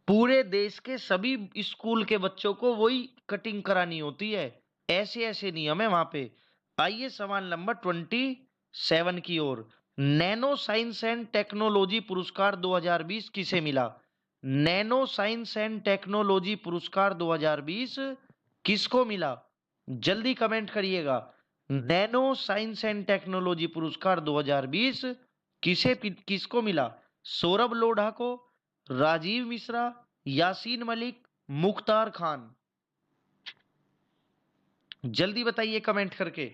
पूरे देश के सभी स्कूल के बच्चों को वही कटिंग करानी होती है। ऐसे ऐसे नियम है वहां पे। आइए सवाल नंबर 27 की ओर। नैनो साइंस एंड टेक्नोलॉजी पुरस्कार 2020 किसे मिला? नैनो साइंस एंड टेक्नोलॉजी पुरस्कार 2020 किसको मिला? जल्दी कमेंट करिएगा। नैनो साइंस एंड टेक्नोलॉजी पुरस्कार 2020 किसको मिला? सौरभ लोढ़ा को, राजीव मिश्रा, यासीन मलिक, मुख्तार खान? जल्दी बताइए कमेंट करके।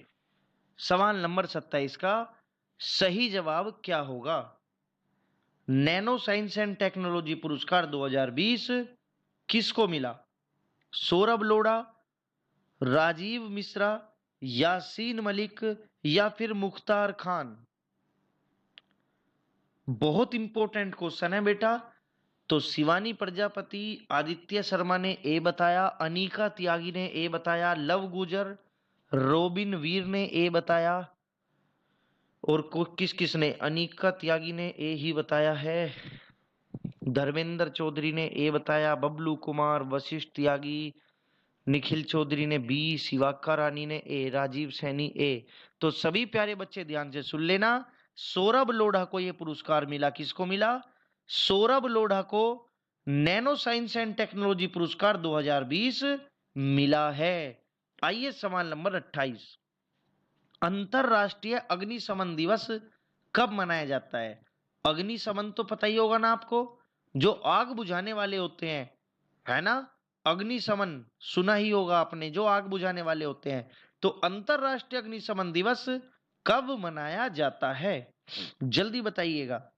सवाल नंबर 27 का सही जवाब क्या होगा? नैनो साइंस एंड टेक्नोलॉजी पुरस्कार 2020 किसको मिला? सौरभ लोढ़ा, राजीव मिश्रा, यासीन मलिक या फिर मुख्तार खान? बहुत इंपॉर्टेंट क्वेश्चन है बेटा। तो शिवानी प्रजापति, आदित्य शर्मा ने ए बताया, अनीका त्यागी ने ए बताया, लव गुजर, रोबिन वीर ने ए बताया, और किस किस ने? अनीका त्यागी ने ए ही बताया है, धर्मेंद्र चौधरी ने ए बताया, बबलू कुमार, वशिष्ठ त्यागी, निखिल चौधरी ने बी, शिवाका रानी ने ए, राजीव सैनी ए। तो सभी प्यारे बच्चे ध्यान से सुन लेना। सौरभ लोढ़ा को यह पुरस्कार मिला। किसको मिला? सौरभ लोढ़ा को नैनो साइंस एंड टेक्नोलॉजी पुरस्कार 2020 मिला है। आइए सवाल नंबर 28। अंतरराष्ट्रीय अग्निशमन दिवस कब मनाया जाता है? अग्निशमन तो पता ही होगा ना आपको, जो आग बुझाने वाले होते हैं, है ना? अग्निशमन सुना ही होगा आपने, जो आग बुझाने वाले होते हैं। तो अंतरराष्ट्रीय अग्निशमन दिवस कब मनाया जाता है? जल्दी बताइएगा।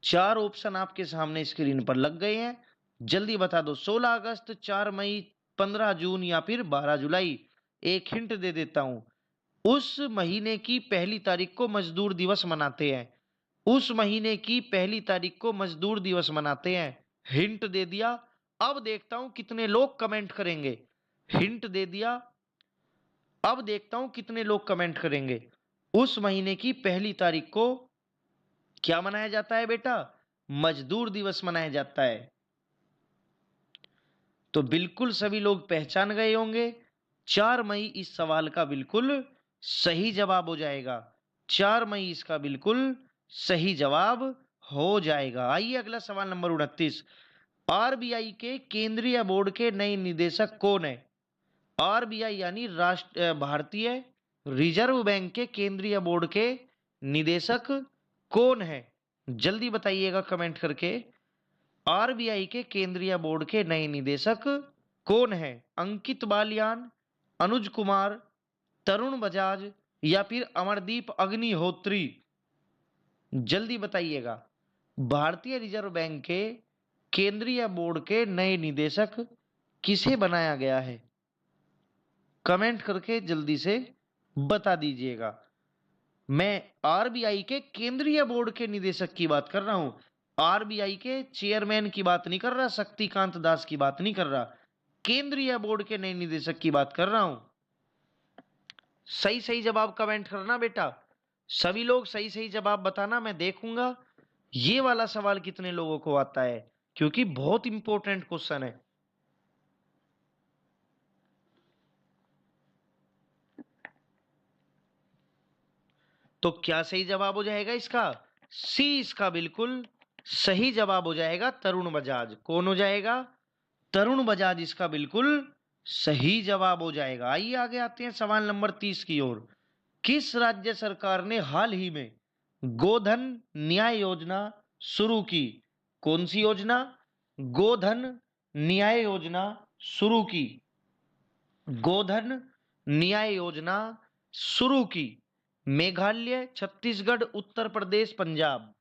चार ऑप्शन आपके सामने स्क्रीन पर लग गए हैं, जल्दी बता दो। 16 अगस्त, 4 मई, 15 जून या फिर 12 जुलाई? एक हिंट दे देता हूं, उस महीने की पहली तारीख को मजदूर दिवस मनाते हैं। उस महीने की पहली तारीख को मजदूर दिवस मनाते हैं। हिंट दे दिया। अब देखता हूं कितने लोग कमेंट करेंगे। हिंट दे दिया, अब देखता हूं कितने लोग कमेंट करेंगे। उस महीने की पहली तारीख को क्या मनाया जाता है बेटा? मजदूर दिवस मनाया जाता है। तो बिल्कुल सभी लोग पहचान गए होंगे। 4 मई इस सवाल का बिल्कुल सही जवाब हो जाएगा। 4 मई इसका बिल्कुल सही जवाब हो जाएगा। आइए अगला सवाल नंबर 29। आरबीआई के केंद्रीय बोर्ड के नए निदेशक कौन है? आरबीआई यानी भारतीय रिजर्व बैंक के केंद्रीय बोर्ड के निदेशक कौन है? जल्दी बताइएगा कमेंट करके। आरबीआई के केंद्रीय बोर्ड के नए निदेशक कौन है? अंकित बालियान, अनुज कुमार, तरुण बजाज या फिर अमरदीप अग्निहोत्री? जल्दी बताइएगा। भारतीय रिजर्व बैंक के केंद्रीय बोर्ड के नए निदेशक किसे बनाया गया है? कमेंट करके जल्दी से बता दीजिएगा। मैं आरबीआई के केंद्रीय बोर्ड के निदेशक की बात कर रहा हूं। आरबीआई के चेयरमैन की बात नहीं कर रहा, शक्तिकांत दास की बात नहीं कर रहा, केंद्रीय बोर्ड के नए निदेशक की बात कर रहा हूं। सही सही जवाब कमेंट करना बेटा। सभी लोग सही सही जवाब बताना, मैं देखूंगा ये वाला सवाल कितने लोगों को आता है, क्योंकि बहुत इंपॉर्टेंट क्वेश्चन है। तो क्या सही जवाब हो जाएगा इसका? सी इसका बिल्कुल सही जवाब हो जाएगा, तरुण बजाज। कौन हो जाएगा? तरुण बजाज इसका बिल्कुल सही जवाब हो जाएगा। आइए आगे आते हैं सवाल नंबर 30 की ओर। किस राज्य सरकार ने हाल ही में गोधन न्याय योजना शुरू की? कौन सी योजना? गोधन न्याय योजना शुरू की। गोधन न्याय योजना शुरू की। मेघालय, छत्तीसगढ़, उत्तर प्रदेश, पंजाब?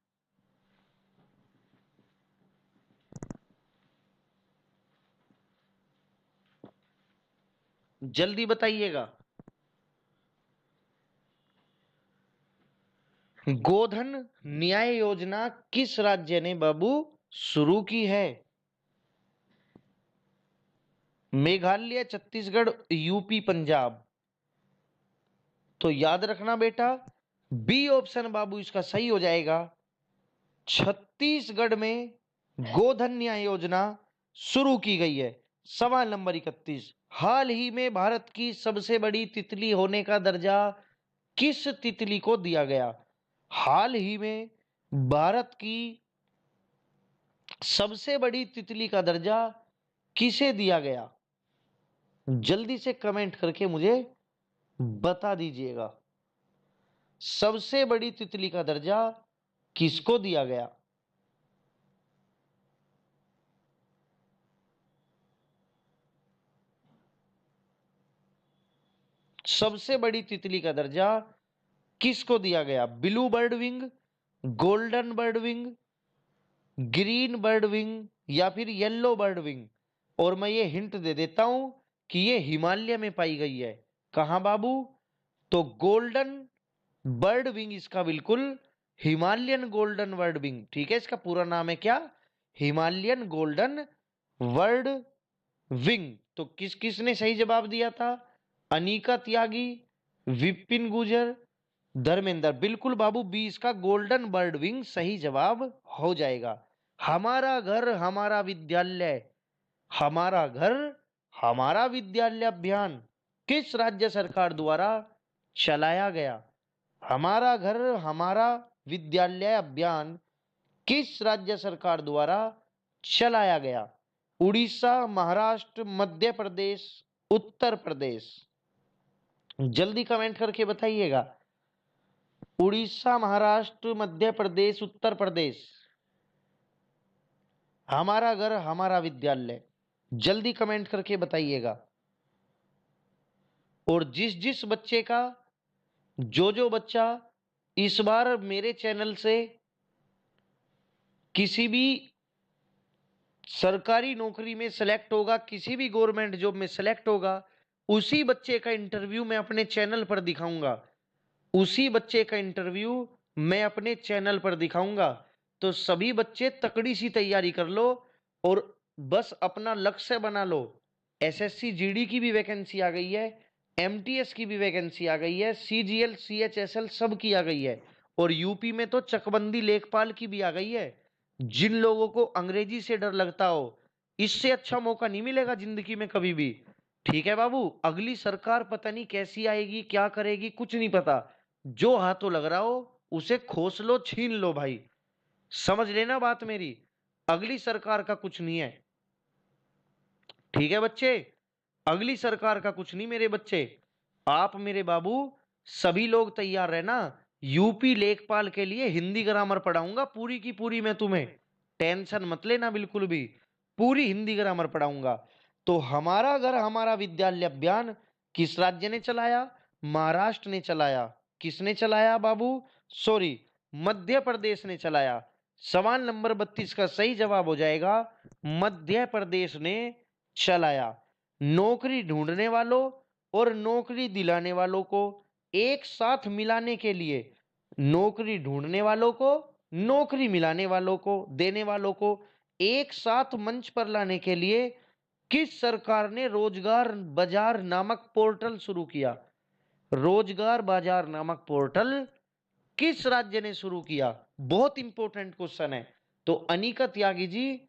जल्दी बताइएगा। गोधन न्याय योजना किस राज्य ने बाबू शुरू की है? मेघालय, छत्तीसगढ़, यूपी, पंजाब। तो याद रखना बेटा, बी ऑप्शन बाबू इसका सही हो जाएगा। छत्तीसगढ़ में गोधन न्याय योजना शुरू की गई है। सवाल नंबर 31, हाल ही में भारत की सबसे बड़ी तितली होने का दर्जा किस तितली को दिया गया? हाल ही में भारत की सबसे बड़ी तितली का दर्जा किसे दिया गया? जल्दी से कमेंट करके मुझे बता दीजिएगा। सबसे बड़ी तितली का दर्जा किसको दिया गया? सबसे बड़ी तितली का दर्जा किसको दिया गया? Blue bird wing, golden bird wing, green bird wing या फिर येलो बर्ड विंग? और मैं ये हिंट दे देता हूं कि ये हिमालय में पाई गई है। कहां बाबू? तो गोल्डन बर्ड विंग इसका बिल्कुल हिमालयन गोल्डन बर्ड विंग, ठीक है। इसका पूरा नाम है क्या? Himalayan golden bird wing. तो किस किसने सही जवाब दिया था? अनीका त्यागी, विपिन गुजर, धर्मेंद्र। बिल्कुल बाबू, 20 का गोल्डन बर्ड विंग सही जवाब हो जाएगा। हमारा घर हमारा विद्यालय, हमारा घर हमारा विद्यालय अभियान किस राज्य सरकार द्वारा चलाया गया? हमारा घर हमारा विद्यालय अभियान किस राज्य सरकार द्वारा चलाया गया? उड़ीसा, महाराष्ट्र, मध्य प्रदेश, उत्तर प्रदेश? जल्दी कमेंट करके बताइएगा। उड़ीसा, महाराष्ट्र, मध्य प्रदेश, उत्तर प्रदेश? हमारा घर हमारा विद्यालय, जल्दी कमेंट करके बताइएगा। और जिस जिस बच्चे का, जो बच्चा इस बार मेरे चैनल से किसी भी सरकारी नौकरी में सेलेक्ट होगा, किसी भी गवर्नमेंट जॉब में सेलेक्ट होगा, उसी बच्चे का इंटरव्यू मैं अपने चैनल पर दिखाऊंगा। उसी बच्चे का इंटरव्यू मैं अपने चैनल पर दिखाऊंगा। तो सभी बच्चे तकड़ी सी तैयारी कर लो और बस अपना लक्ष्य बना लो। एसएससी जीडी की भी वैकेंसी आ गई है, एमटीएस की भी वैकेंसी आ गई है, सीजीएल सीएचएसएल सब की आ गई है, और यूपी में तो चकबंदी लेखपाल की भी आ गई है। जिन लोगों को अंग्रेजी से डर लगता हो, इससे अच्छा मौका नहीं मिलेगा जिंदगी में कभी भी। ठीक है बाबू, अगली सरकार पता नहीं कैसी आएगी, क्या करेगी, कुछ नहीं पता। जो हाथों लग रहा हो उसे खोस लो, छीन लो भाई। समझ लेना बात मेरी, अगली सरकार का कुछ नहीं है। ठीक है बच्चे, अगली सरकार का कुछ नहीं मेरे बच्चे। आप मेरे बाबू सभी लोग तैयार रहना। यूपी लेखपाल के लिए हिंदी ग्रामर पढ़ाऊंगा पूरी की पूरी मैं तुम्हें, टेंशन मत लेना बिल्कुल भी, पूरी हिंदी ग्रामर पढ़ाऊंगा। तो हमारा घर हमारा विद्यालय अभियान किस राज्य ने चलाया? महाराष्ट्र ने चलाया। किसने चलाया बाबू? सॉरी, मध्य प्रदेश ने चलाया। सवाल नंबर 32 का सही जवाब हो जाएगा मध्य प्रदेश ने चलाया। नौकरी ढूंढने वालों और नौकरी दिलाने वालों को एक साथ मिलाने के लिए, नौकरी ढूंढने वालों को, नौकरी मिलाने वालों को, देने वालों को एक साथ मंच पर लाने के लिए किस सरकार ने रोजगार बाजार नामक पोर्टल शुरू किया? रोजगार बाजार नामक पोर्टल किस राज्य ने शुरू किया? बहुत इंपॉर्टेंट क्वेश्चन है। तो अनिका त्यागी जी,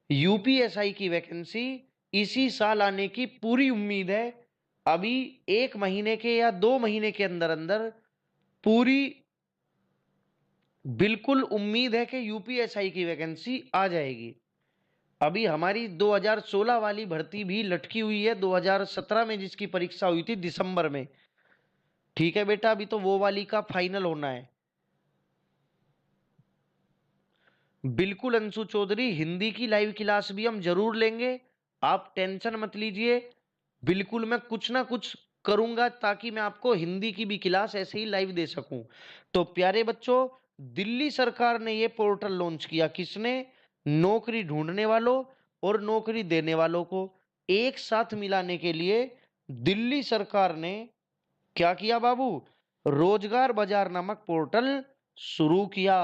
यूपीएसआई की वैकेंसी इसी साल आने की पूरी उम्मीद है। अभी 1 महीने के या 2 महीने के अंदर अंदर पूरी बिल्कुल उम्मीद है कि यूपीएसआई की वैकेंसी आ जाएगी। अभी हमारी 2016 वाली भर्ती भी लटकी हुई है, 2017 में जिसकी परीक्षा हुई थी दिसंबर में। ठीक है बेटा, अभी तो वो वाली का फाइनल होना है। बिल्कुल अंशु चौधरी, हिंदी की लाइव क्लास भी हम जरूर लेंगे, आप टेंशन मत लीजिए। बिल्कुल मैं कुछ ना कुछ करूंगा ताकि मैं आपको हिंदी की भी क्लास ऐसे ही लाइव दे सकूं। तो प्यारे बच्चों, दिल्ली सरकार ने यह पोर्टल लॉन्च किया। किसने? नौकरी ढूंढने वालों और नौकरी देने वालों को एक साथ मिलाने के लिए दिल्ली सरकार ने क्या किया बाबू? रोजगार बाजार नामक पोर्टल शुरू किया।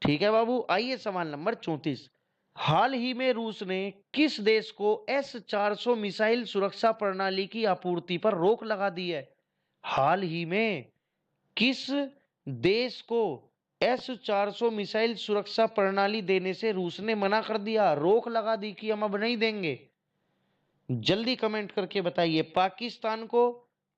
ठीक है बाबू, आइए सवाल नंबर 34। हाल ही में रूस ने किस देश को S-400 मिसाइल सुरक्षा प्रणाली की आपूर्ति पर रोक लगा दी है? हाल ही में किस देश को S-400 मिसाइल सुरक्षा प्रणाली देने से रूस ने मना कर दिया, रोक लगा दी कि हम अब नहीं देंगे? जल्दी कमेंट करके बताइए। पाकिस्तान को,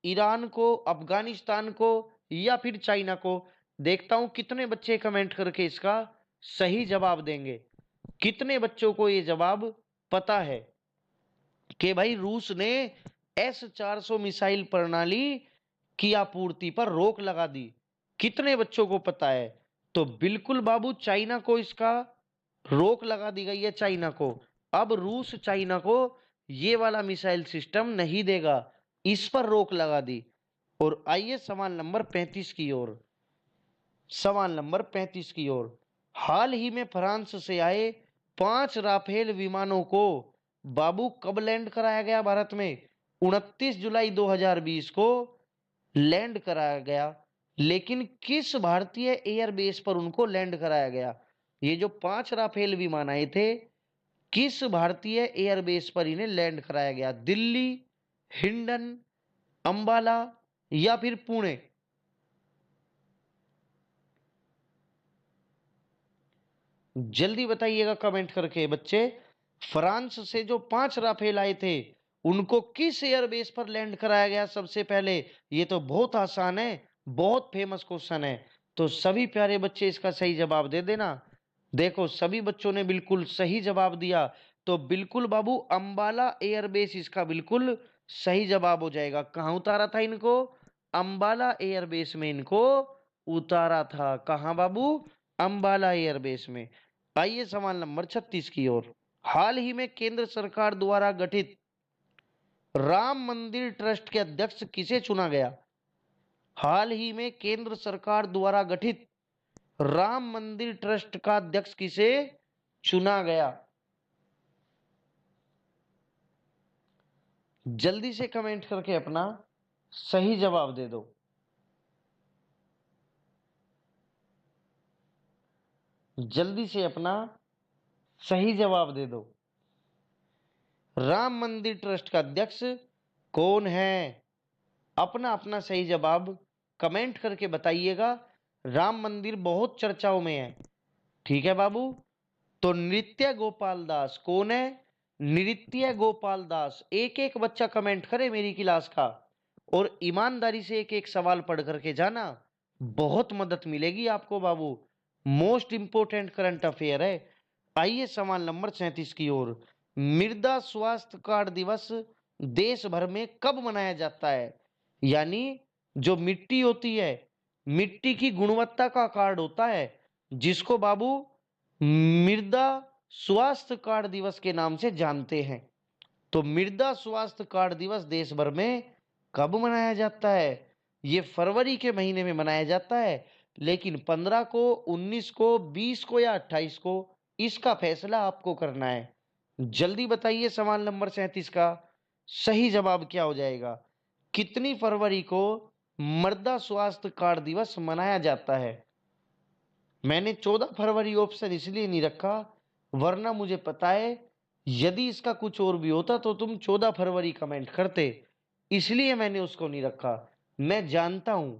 ईरान को, अफगानिस्तान को या फिर चाइना को? देखता हूं कितने बच्चे कमेंट करके इसका सही जवाब देंगे। कितने बच्चों को ये जवाब पता है कि भाई रूस ने S-400 मिसाइल प्रणाली की आपूर्ति पर रोक लगा दी? कितने बच्चों को पता है? तो बिल्कुल बाबू, चाइना को इसका रोक लगा दी गई है, चाइना को। अब रूस चाइना को ये वाला मिसाइल सिस्टम नहीं देगा, इस पर रोक लगा दी। और आइए सवाल नंबर 35 की ओर। सवाल नंबर 35 की ओर। हाल ही में फ्रांस से आए 5 राफेल विमानों को बाबू कब लैंड कराया गया भारत में? 29 जुलाई 2020 को लैंड कराया गया। लेकिन किस भारतीय एयरबेस पर उनको लैंड कराया गया? ये जो 5 राफेल विमान आए थे, किस भारतीय एयरबेस पर इन्हें लैंड कराया गया? दिल्ली, हिंडन, अंबाला या फिर पुणे? जल्दी बताइएगा कमेंट करके बच्चे। फ्रांस से जो 5 राफेल आए थे, उनको किस एयरबेस पर लैंड कराया गया सबसे पहले? ये तो बहुत आसान है, बहुत फेमस क्वेश्चन है। तो सभी प्यारे बच्चे इसका सही जवाब दे देना। देखो सभी बच्चों ने बिल्कुल सही जवाब दिया। तो बिल्कुल बाबू, अंबाला एयरबेस इसका बिल्कुल सही जवाब हो जाएगा। कहाँ उतारा था इनको? अंबाला एयरबेस में इनको उतारा था। कहाँ बाबू? अंबाला एयरबेस में। आइए सवाल नंबर 36 की ओर। हाल ही में केंद्र सरकार द्वारा गठित राम मंदिर ट्रस्ट के अध्यक्ष किसे चुना गया? हाल ही में केंद्र सरकार द्वारा गठित राम मंदिर ट्रस्ट का अध्यक्ष किसे चुना गया? जल्दी से कमेंट करके अपना सही जवाब दे दो। जल्दी से अपना सही जवाब दे दो। राम मंदिर ट्रस्ट का अध्यक्ष कौन है? अपना अपना सही जवाब कमेंट करके बताइएगा। राम मंदिर बहुत चर्चाओं में है। ठीक है बाबू। तो नृत्य गोपाल दास कौन है? नृत्य गोपाल दास। एक एक बच्चा कमेंट करे मेरी क्लास का, और ईमानदारी से एक एक सवाल पढ़ करके जाना, बहुत मदद मिलेगी आपको बाबू। मोस्ट इंपोर्टेंट करंट अफेयर है। आइए सवाल नंबर 37 की ओर। मृदा स्वास्थ्य कार्ड दिवस देश भर में कब मनाया जाता है? यानी जो मिट्टी होती है, मिट्टी की गुणवत्ता का कार्ड होता है, जिसको बाबू मृदा स्वास्थ्य कार्ड दिवस के नाम से जानते हैं। तो मृदा स्वास्थ्य कार्ड दिवस देश भर में कब मनाया जाता है? ये फरवरी के महीने में मनाया जाता है, लेकिन 15 को, 19 को, 20 को या 28 को, इसका फैसला आपको करना है। जल्दी बताइए सवाल नंबर 37 का सही जवाब क्या हो जाएगा? कितनी फरवरी को मृदा स्वास्थ्य कार्ड दिवस मनाया जाता है? मैंने 14 फरवरी ऑप्शन इसलिए नहीं रखा, वरना मुझे पता है यदि इसका कुछ और भी होता तो तुम 14 फरवरी कमेंट करते, इसलिए मैंने उसको नहीं रखा। मैं जानता हूं,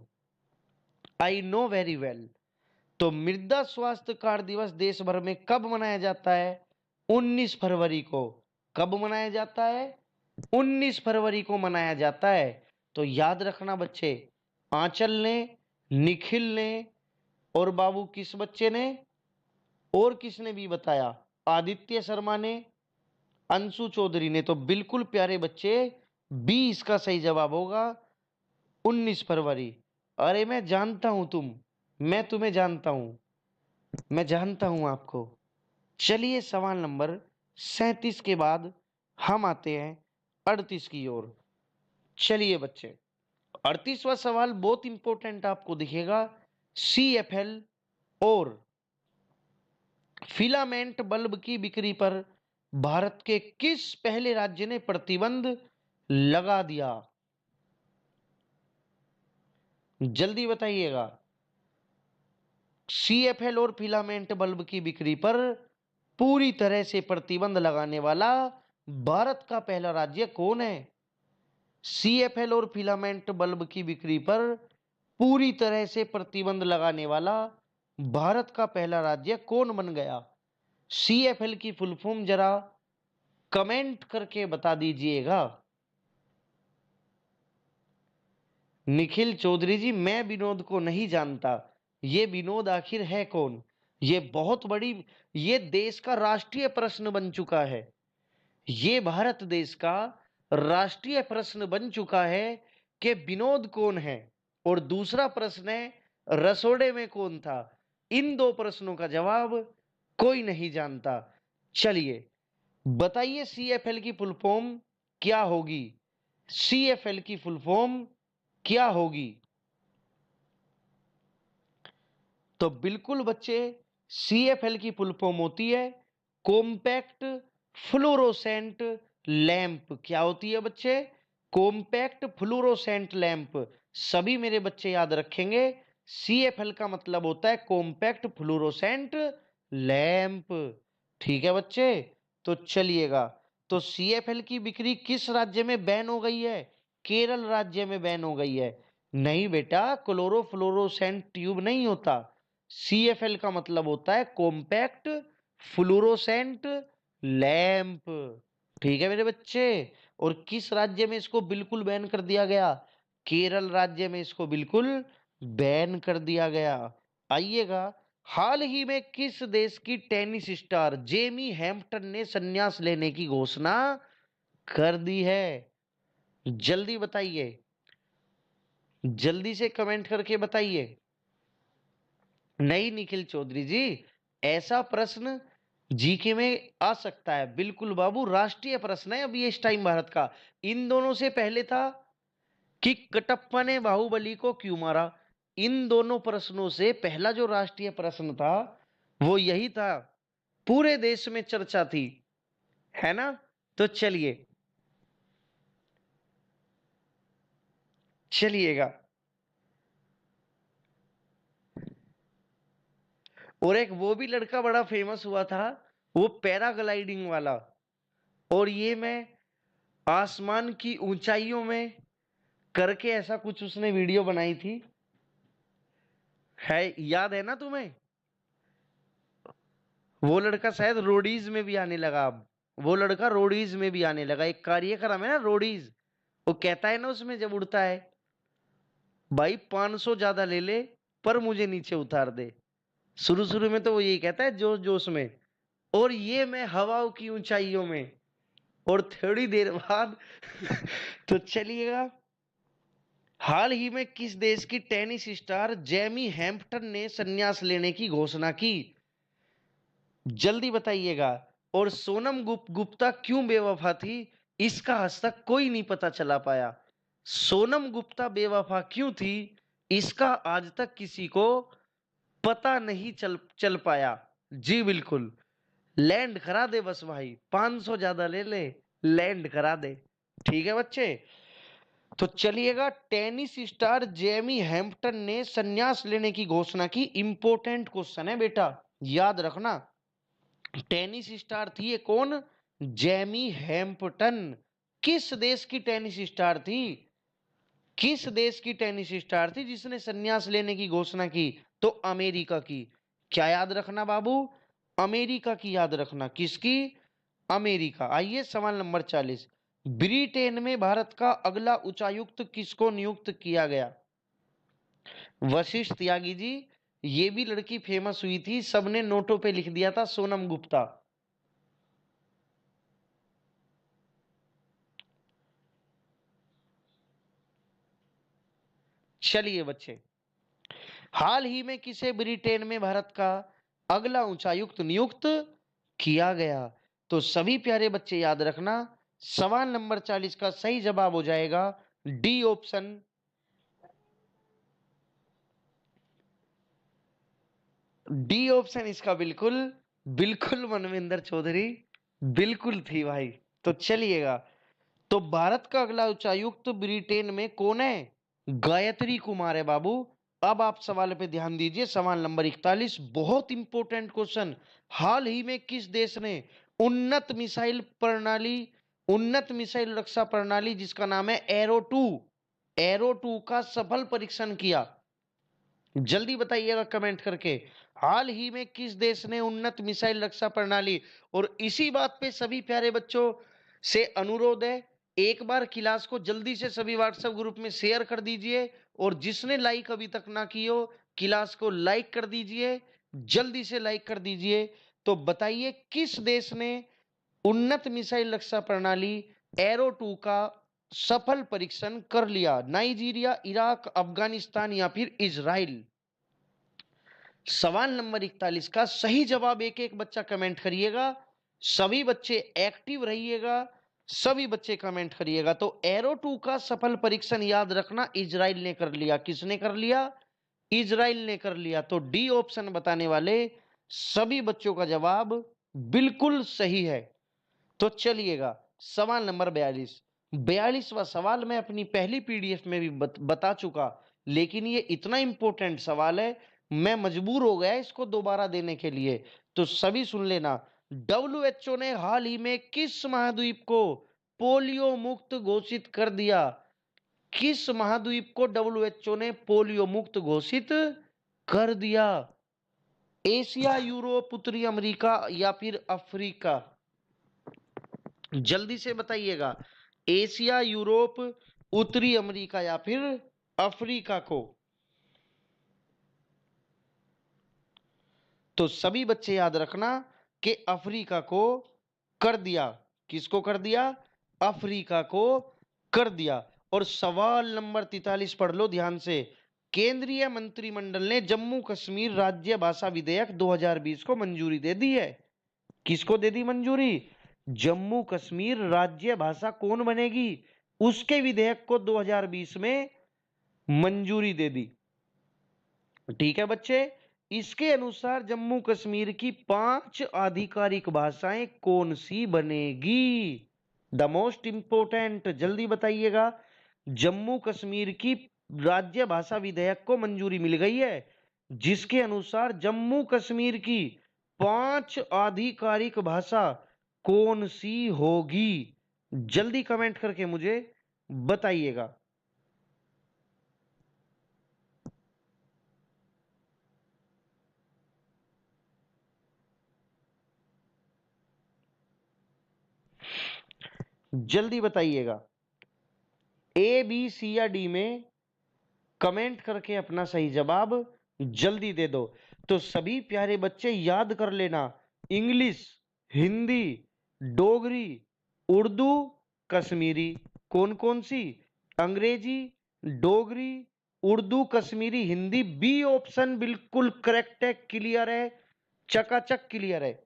आई नो वेरी वेल। तो मृदा स्वास्थ्य कार्ड दिवस देश भर में कब मनाया जाता है? 19 फरवरी को। कब मनाया जाता है? 19 फरवरी को मनाया जाता है। तो याद रखना बच्चे, आंचल ने, निखिल ने, और बाबू किस बच्चे ने, और किसने भी बताया, आदित्य शर्मा ने, अंशु चौधरी ने। तो बिल्कुल प्यारे बच्चे, बी इसका सही जवाब होगा, 19 फरवरी। अरे मैं जानता हूं मैं तुम्हें जानता हूं, मैं जानता हूं आपको। चलिए सवाल नंबर 37 के बाद हम आते हैं 38 की ओर। चलिए बच्चे, 38वां सवाल बहुत इंपॉर्टेंट आपको दिखेगा। CFL और फिलामेंट बल्ब की बिक्री पर भारत के किस पहले राज्य ने प्रतिबंध लगा दिया। जल्दी बताइएगा। सीएफएल और फिलामेंट बल्ब की बिक्री पर पूरी तरह से प्रतिबंध लगाने वाला भारत का पहला राज्य कौन है? सीएफएल और फिलामेंट बल्ब की बिक्री पर पूरी तरह से प्रतिबंध लगाने वाला भारत का पहला राज्य कौन बन गया? सीएफएल की फुल फॉर्म जरा कमेंट करके बता दीजिएगा। निखिल चौधरी जी, मैं विनोद को नहीं जानता। ये विनोद आखिर है कौन? ये बहुत बड़ी, ये देश का राष्ट्रीय प्रश्न बन चुका है। ये भारत देश का राष्ट्रीय प्रश्न बन चुका है कि विनोद कौन है। और दूसरा प्रश्न है, रसोड़े में कौन था? इन दो प्रश्नों का जवाब कोई नहीं जानता। चलिए बताइए, सीएफएल की फुल फॉर्म क्या होगी? सीएफएल की फुल फॉर्म क्या होगी? तो बिल्कुल बच्चे, सीएफएल की फुल फॉर्म होती है कॉम्पैक्ट फ्लोरोसेंट लैंप। क्या होती है बच्चे? Compact fluorescent lamp. सभी मेरे बच्चे याद रखेंगे, सीएफएल का मतलब होता है कॉम्पैक्ट फ्लोरोसेंट लैंप। ठीक है बच्चे, तो चलिएगा। तो सीएफएल की बिक्री किस राज्य में बैन हो गई है? केरल राज्य में बैन हो गई है। नहीं बेटा, क्लोरोफ्लोरोसेंट ट्यूब नहीं होता। सीएफएल का मतलब होता है कॉम्पैक्ट फ्लोरोसेंट लैंप। ठीक है मेरे बच्चे। और किस राज्य में इसको बिल्कुल बैन कर दिया गया? केरल राज्य में इसको बिल्कुल बैन कर दिया गया। आइएगा, हाल ही में किस देश की टेनिस स्टार जेमी हैम्पटन ने संन्यास लेने की घोषणा कर दी है? जल्दी बताइए, जल्दी से कमेंट करके बताइए। नहीं निखिल चौधरी जी, ऐसा प्रश्न जीके में आ सकता है। बिल्कुल बाबू, राष्ट्रीय प्रश्न है अभी इस टाइम भारत का। इन दोनों से पहले था कि कटप्पा ने बाहुबली को क्यों मारा। इन दोनों प्रश्नों से पहला जो राष्ट्रीय प्रश्न था वो यही था, पूरे देश में चर्चा थी, है ना? तो चलिए, चलिएगा। और एक वो भी लड़का बड़ा फेमस हुआ था, वो पैराग्लाइडिंग वाला। और ये मैं आसमान की ऊंचाइयों में करके ऐसा कुछ उसने वीडियो बनाई थी, है याद है ना तुम्हें? वो लड़का शायद रोडीज में भी आने लगा अब। वो लड़का रोडीज में भी आने लगा, एक कार्यक्रम है ना रोडीज। वो कहता है ना उसमें जब उड़ता है, भाई 500 ज्यादा ले ले पर मुझे नीचे उतार दे। शुरू शुरू में तो वो यही कहता है जोश जोश में, और ये मैं हवाओं की ऊंचाइयों में। और थोड़ी देर बाद तो चलिएगा, हाल ही में किस देश की टेनिस स्टार जेमी हैम्पटन ने संन्यास लेने की घोषणा की? जल्दी बताइएगा। और सोनम गुप्ता क्यों बेवफा थी, इसका आज तक कोई नहीं पता चला पाया। सोनम गुप्ता बेवफा क्यों थी, इसका आज तक किसी को पता नहीं चल चल पाया। जी बिल्कुल, लैंड करा दे बस भाई, 500 ज्यादा ले ले, लैंड करा दे। ठीक है बच्चे, तो चलिएगा, टेनिस स्टार जेमी हैम्पटन ने संन्यास लेने की घोषणा की। इंपॉर्टेंट क्वेश्चन है बेटा, याद रखना। टेनिस स्टार थी ये कौन? Jamie Hampton. किस देश की टेनिस स्टार थी? किस देश की टेनिस स्टार थी जिसने संन्यास लेने की घोषणा की? तो अमेरिका की। क्या याद रखना बाबू? अमेरिका की याद रखना। किसकी? अमेरिका। आइए सवाल नंबर 40। ब्रिटेन में भारत का अगला उच्चायुक्त किसको नियुक्त किया गया? वशिष्ठ त्यागी जी। ये भी लड़की फेमस हुई थी, सबने नोटों पे लिख दिया था सोनम गुप्ता। चलिए बच्चे, हाल ही में किसे ब्रिटेन में भारत का अगला उच्चायुक्त नियुक्त किया गया? तो सभी प्यारे बच्चे याद रखना, सवाल नंबर 40 का सही जवाब हो जाएगा डी ऑप्शन। डी ऑप्शन इसका बिल्कुल, बिल्कुल मनविंदर चौधरी, बिल्कुल थी भाई। तो चलिएगा, तो भारत का अगला उच्चायुक्त ब्रिटेन में कौन है? गायत्री कुमार है बाबू। अब आप सवाल पे ध्यान दीजिए, सवाल नंबर 41, बहुत इंपॉर्टेंट क्वेश्चन। हाल ही में किस देश ने उन्नत मिसाइल प्रणाली, उन्नत मिसाइल रक्षा प्रणाली जिसका नाम है एरो 2 का सफल परीक्षण किया? जल्दी बताइएगा कमेंट करके। हाल ही में किस देश ने उन्नत मिसाइल रक्षा प्रणाली, और इसी बात पे सभी प्यारे बच्चों से अनुरोध है, एक बार क्लास को जल्दी से सभी व्हाट्सएप ग्रुप में शेयर कर दीजिए, और जिसने लाइक अभी तक ना की हो क्लास को लाइक कर दीजिए, जल्दी से लाइक कर दीजिए। तो बताइए किस देश ने उन्नत मिसाइल रक्षा प्रणाली एरो 2 का सफल परीक्षण कर लिया? नाइजीरिया, इराक, अफगानिस्तान या फिर इजराइल? सवाल नंबर 41 का सही जवाब एक एक बच्चा कमेंट करिएगा। सभी बच्चे एक्टिव रहिएगा, सभी बच्चे कमेंट करिएगा। तो एरो 2 का सफल परीक्षण याद रखना इजराइल ने कर लिया। किसने कर लिया? इजराइल ने कर लिया। तो डी ऑप्शन बताने वाले सभी बच्चों का जवाब बिल्कुल सही है। तो चलिएगा सवाल नंबर 42। 42वां सवाल मैं अपनी पहली पीडीएफ में भी बता चुका, लेकिन ये इतना इंपॉर्टेंट सवाल है, मैं मजबूर हो गया इसको दोबारा देने के लिए। तो सभी सुन लेना। डब्ल्यूएचओ ने हाल ही में किस महाद्वीप को पोलियो मुक्त घोषित कर दिया? किस महाद्वीप को डब्ल्यूएचओ ने पोलियो मुक्त घोषित कर दिया? एशिया, यूरोप, उत्तरी अमेरिका या फिर अफ्रीका? जल्दी से बताइएगा। एशिया, यूरोप, उत्तरी अमेरिका या फिर अफ्रीका को? तो सभी बच्चे याद रखना कि अफ्रीका को कर दिया। किसको कर दिया? अफ्रीका को कर दिया। और सवाल नंबर 43 पढ़ लो ध्यान से। केंद्रीय मंत्रिमंडल ने जम्मू कश्मीर राज्य भाषा विधेयक 2020 को मंजूरी दे दी है। किसको दे दी मंजूरी? जम्मू कश्मीर राज्य भाषा कौन बनेगी, उसके विधेयक को 2020 में मंजूरी दे दी। ठीक है बच्चे। इसके अनुसार जम्मू कश्मीर की 5 आधिकारिक भाषाएं कौन सी बनेगी? द मोस्ट इंपोर्टेंट, जल्दी बताइएगा। जम्मू कश्मीर की राज्य भाषा विधेयक को मंजूरी मिल गई है, जिसके अनुसार जम्मू कश्मीर की 5 आधिकारिक भाषा कौन सी होगी? जल्दी कमेंट करके मुझे बताइएगा। जल्दी बताइएगा। ए, बी, सी या डी में कमेंट करके अपना सही जवाब जल्दी दे दो। तो सभी प्यारे बच्चे याद कर लेना, इंग्लिश, हिंदी, डोगरी, उर्दू, कश्मीरी। कौन कौन सी? अंग्रेजी, डोगरी, उर्दू, कश्मीरी, हिंदी। बी ऑप्शन बिल्कुल करेक्ट है, क्लियर है, चकाचक क्लियर है।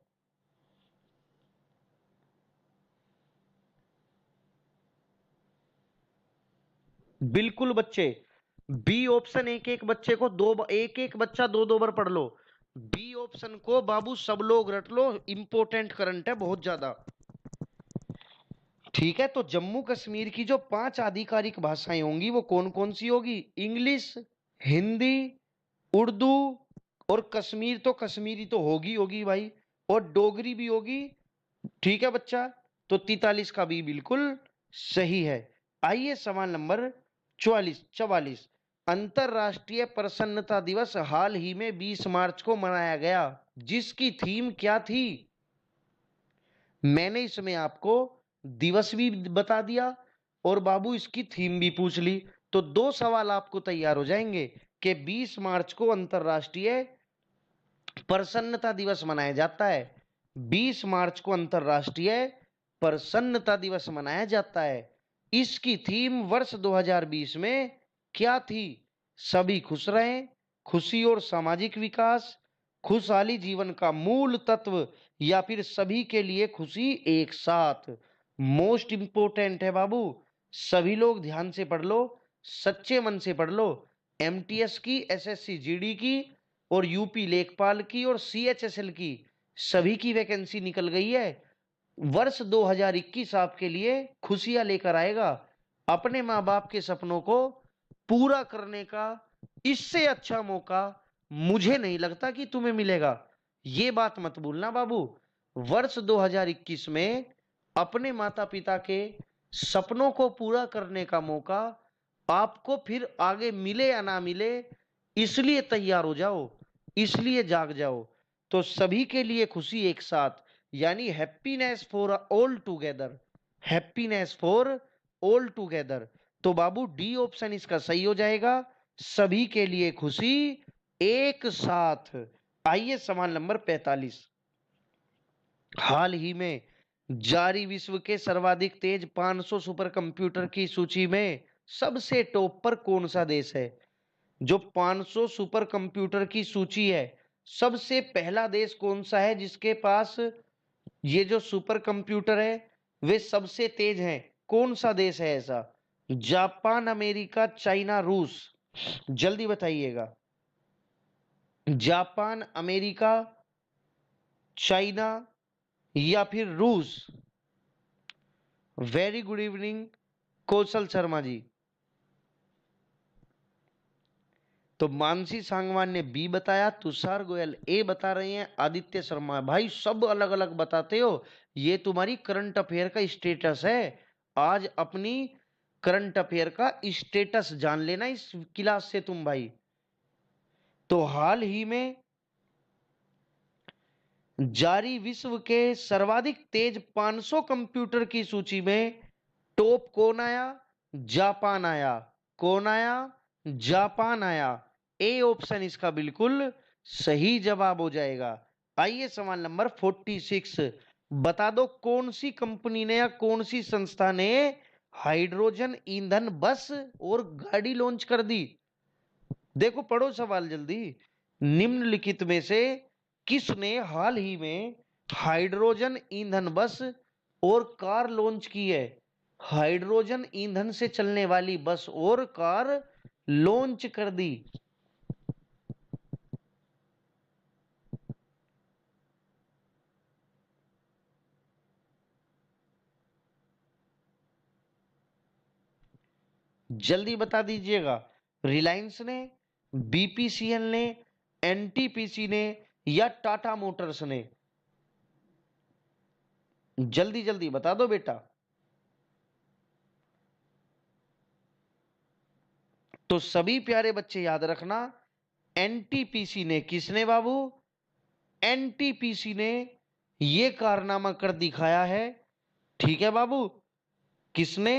बिल्कुल बच्चे, बी ऑप्शन एक एक बच्चे को एक एक बच्चा दो बार पढ़ लो। बी ऑप्शन को बाबू सब लोग रट लो, इंपॉर्टेंट करंट है बहुत ज्यादा। ठीक है, तो जम्मू कश्मीर की जो 5 आधिकारिक भाषाएं होंगी वो कौन कौन सी होगी? इंग्लिश, हिंदी, उर्दू, और कश्मीर तो कश्मीरी तो होगी होगी भाई, और डोगरी भी होगी। ठीक है बच्चा, तो 43 का भी बिल्कुल सही है। आइए सवाल नंबर 44। अंतरराष्ट्रीय प्रसन्नता दिवस हाल ही में 20 मार्च को मनाया गया, जिसकी थीम क्या थी? मैंने इसमें आपको दिवस भी बता दिया और बाबू इसकी थीम भी पूछ ली। तो 2 सवाल आपको तैयार हो जाएंगे कि 20 मार्च को अंतरराष्ट्रीय प्रसन्नता दिवस मनाया जाता है। 20 मार्च को अंतरराष्ट्रीय प्रसन्नता दिवस मनाया जाता है। इसकी थीम वर्ष 2020 में क्या थी? सभी खुश रहें, खुशी और सामाजिक विकास, खुशहाली जीवन का मूल तत्व, या फिर सभी के लिए खुशी एक साथ? मोस्ट इंपोर्टेंट है बाबू, सभी लोग ध्यान से पढ़ लो, सच्चे मन से पढ़ लो। एमटीएस की, एसएससी जीडी की, और यूपी लेखपाल की, और सीएचएसएल की, सभी की वैकेंसी निकल गई है। वर्ष 2021 आपके लिए खुशियां लेकर आएगा। अपने माँ बाप के सपनों को पूरा करने का इससे अच्छा मौका मुझे नहीं लगता कि तुम्हें मिलेगा। ये बात मत भूलना बाबू। वर्ष 2021 में अपने माता पिता के सपनों को पूरा करने का मौका आपको फिर आगे मिले या ना मिले, इसलिए तैयार हो जाओ, इसलिए जाग जाओ। तो सभी के लिए खुशी एक साथ, यानी happiness for all together, happiness for all together. तो बाबू डी ऑप्शन इसका सही हो जाएगा, सभी के लिए खुशी एक साथ। आइए सवाल नंबर 45। हाल ही में जारी विश्व के सर्वाधिक तेज 500 सुपर कंप्यूटर की सूची में सबसे टॉप पर कौन सा देश है? जो 500 सुपर कंप्यूटर की सूची है, सबसे पहला देश कौन सा है जिसके पास ये जो सुपर कंप्यूटर है वे सबसे तेज हैं? कौन सा देश है ऐसा? जापान, अमेरिका, चाइना, रूस? जल्दी बताइएगा। जापान, अमेरिका, चाइना या फिर रूस? वेरी गुड इवनिंग कौशल शर्मा जी। तो मानसी सांगवान ने बी बताया, तुषार गोयल ए बता रहे हैं, आदित्य शर्मा भाई सब अलग अलग बताते हो। ये तुम्हारी करंट अफेयर का स्टेटस है। आज अपनी करंट अफेयर का स्टेटस जान लेना इस क्लास से तुम भाई। तो हाल ही में जारी विश्व के सर्वाधिक तेज 500 कंप्यूटर की सूची में टॉप कौन आया? जापान आया। कौन आया? जापान आया। ए ऑप्शन इसका बिल्कुल सही जवाब हो जाएगा। आइए सवाल नंबर 46। बता दो कौन सी कंपनी ने या कौन सी संस्था ने हाइड्रोजन ईंधन बस और गाड़ी लॉन्च कर दी? देखो पढ़ो सवाल जल्दी। निम्नलिखित में से किसने हाल ही में हाइड्रोजन ईंधन बस और कार लॉन्च की है? हाइड्रोजन ईंधन से चलने वाली बस और कार लॉन्च कर दी। जल्दी बता दीजिएगा। रिलायंस ने, बीपीसीएल ने, एनटीपीसी ने या टाटा मोटर्स ने? जल्दी जल्दी बता दो बेटा। तो सभी प्यारे बच्चे याद रखना, एनटीपीसी ने। किसने बाबू? एनटीपीसी ने यह कारनामा कर दिखाया है। ठीक है बाबू, किसने?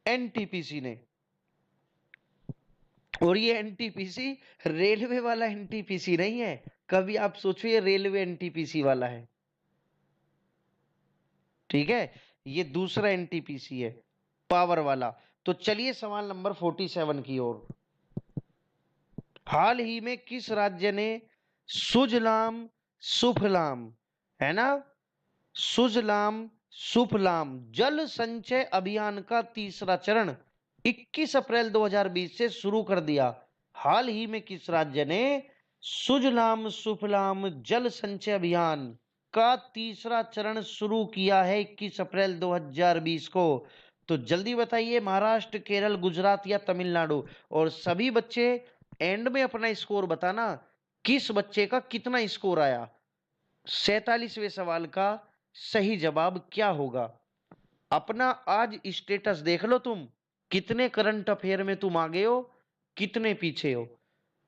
एनटीपीसी ने। और ये एनटीपीसी रेलवे वाला एनटीपीसी नहीं है। कभी आप सोचिए रेलवे एनटीपीसी वाला है, ठीक है? ये दूसरा एनटीपीसी है, पावर वाला। तो चलिए सवाल नंबर 47 की ओर। हाल ही में किस राज्य ने सुजलाम सुफलाम, है ना, सुजलाम सुफलाम जल संचय अभियान का तीसरा चरण 21 अप्रैल 2020 से शुरू कर दिया? हाल ही में किस राज्य ने सुजलाम सुफलाम जल संचय अभियान का तीसरा चरण शुरू किया है 21 अप्रैल 2020 को? तो जल्दी बताइए, महाराष्ट्र, केरल, गुजरात या तमिलनाडु? और सभी बच्चे एंड में अपना स्कोर बताना, किस बच्चे का कितना स्कोर आया। 47वें सवाल का सही जवाब क्या होगा? अपना आज स्टेटस देख लो तुम, कितने करंट अफेयर में तुम आगे हो, कितने पीछे हो।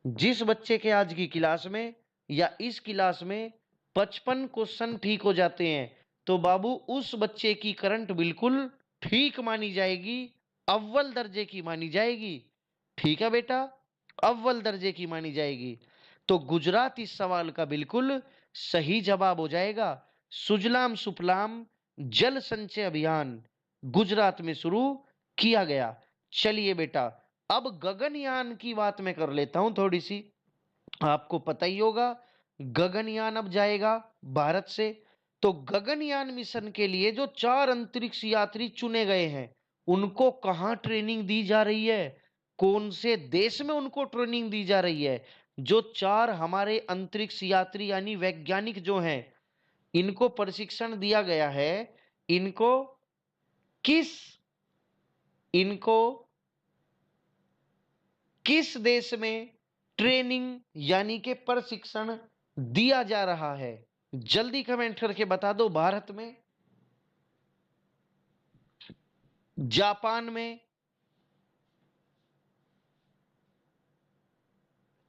जिस बच्चे के आज की क्लास में या इस क्लास में 55 क्वेश्चन ठीक हो जाते हैं, तो बाबू उस बच्चे की करंट बिल्कुल ठीक मानी जाएगी, अव्वल दर्जे की मानी जाएगी। ठीक है बेटा, अव्वल दर्जे की मानी जाएगी। तो गुजरात इस सवाल का बिल्कुल सही जवाब हो जाएगा। सुजलाम सुफलाम जल संचय अभियान गुजरात में शुरू किया गया। चलिए बेटा, अब गगनयान की बात मैं कर लेता हूं थोड़ी सी। आपको पता ही होगा गगनयान अब जाएगा भारत से। तो गगनयान मिशन के लिए जो 4 अंतरिक्ष यात्री चुने गए हैं, उनको कहां ट्रेनिंग दी जा रही है? कौन से देश में उनको ट्रेनिंग दी जा रही है? जो 4 हमारे अंतरिक्ष यात्री यानी वैज्ञानिक जो हैं, इनको प्रशिक्षण दिया गया है, इनको किस इनको किस देश में ट्रेनिंग यानी कि प्रशिक्षण दिया जा रहा है? जल्दी कमेंट करके बता दो। भारत में, जापान में,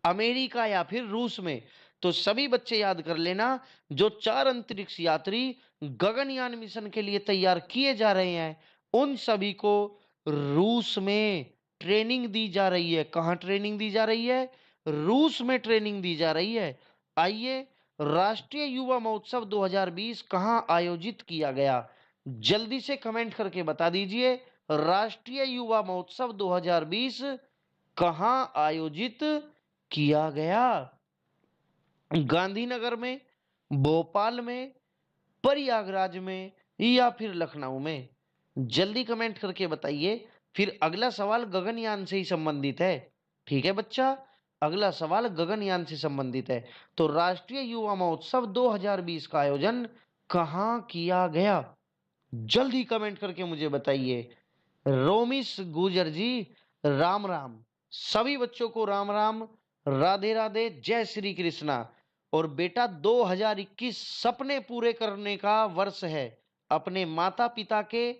अमेरिका या फिर रूस में? तो सभी बच्चे याद कर लेना, जो 4 अंतरिक्ष यात्री गगनयान मिशन के लिए तैयार किए जा रहे हैं, उन सभी को रूस में ट्रेनिंग दी जा रही है। कहां ट्रेनिंग दी जा रही है? रूस में ट्रेनिंग दी जा रही है। आइए, राष्ट्रीय युवा महोत्सव 2020 कहां आयोजित किया गया? जल्दी से कमेंट करके बता दीजिए, राष्ट्रीय युवा महोत्सव 2020 कहां आयोजित किया गया? गांधीनगर में, भोपाल में, प्रयागराज में या फिर लखनऊ में? जल्दी कमेंट करके बताइए। फिर अगला सवाल गगनयान से ही संबंधित है। ठीक है बच्चा, अगला सवाल गगनयान से संबंधित है। तो राष्ट्रीय युवा महोत्सव 2020 का आयोजन कहां किया गया? जल्दी कमेंट करके मुझे बताइए। रोमिस गुजर जी, राम राम। सभी बच्चों को राम राम, राधे राधे, जय श्री कृष्णा। और बेटा, 2021 सपने पूरे करने का वर्ष है। अपने माता पिता के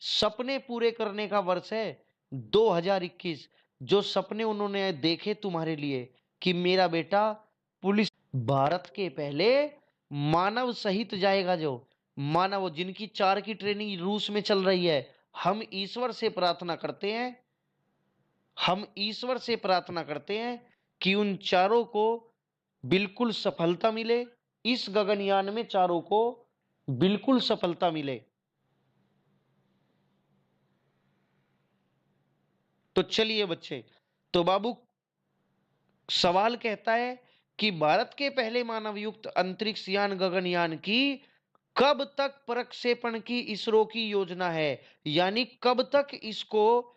सपने पूरे करने का वर्ष है 2021। जो सपने उन्होंने देखे तुम्हारे लिए कि मेरा बेटा पुलिस, भारत के पहले मानव सहित जाएगा, जो मानव जिनकी 4 की ट्रेनिंग रूस में चल रही है। हम ईश्वर से प्रार्थना करते हैं, हम ईश्वर से प्रार्थना करते हैं कि उन चारों को बिल्कुल सफलता मिले, इस गगनयान में चारों को बिल्कुल सफलता मिले। तो चलिए बच्चे, तो बाबू सवाल कहता है कि भारत के पहले मानव युक्त अंतरिक्ष यान गगनयान की कब तक प्रक्षेपण की इसरो की योजना है? यानी कब तक इसको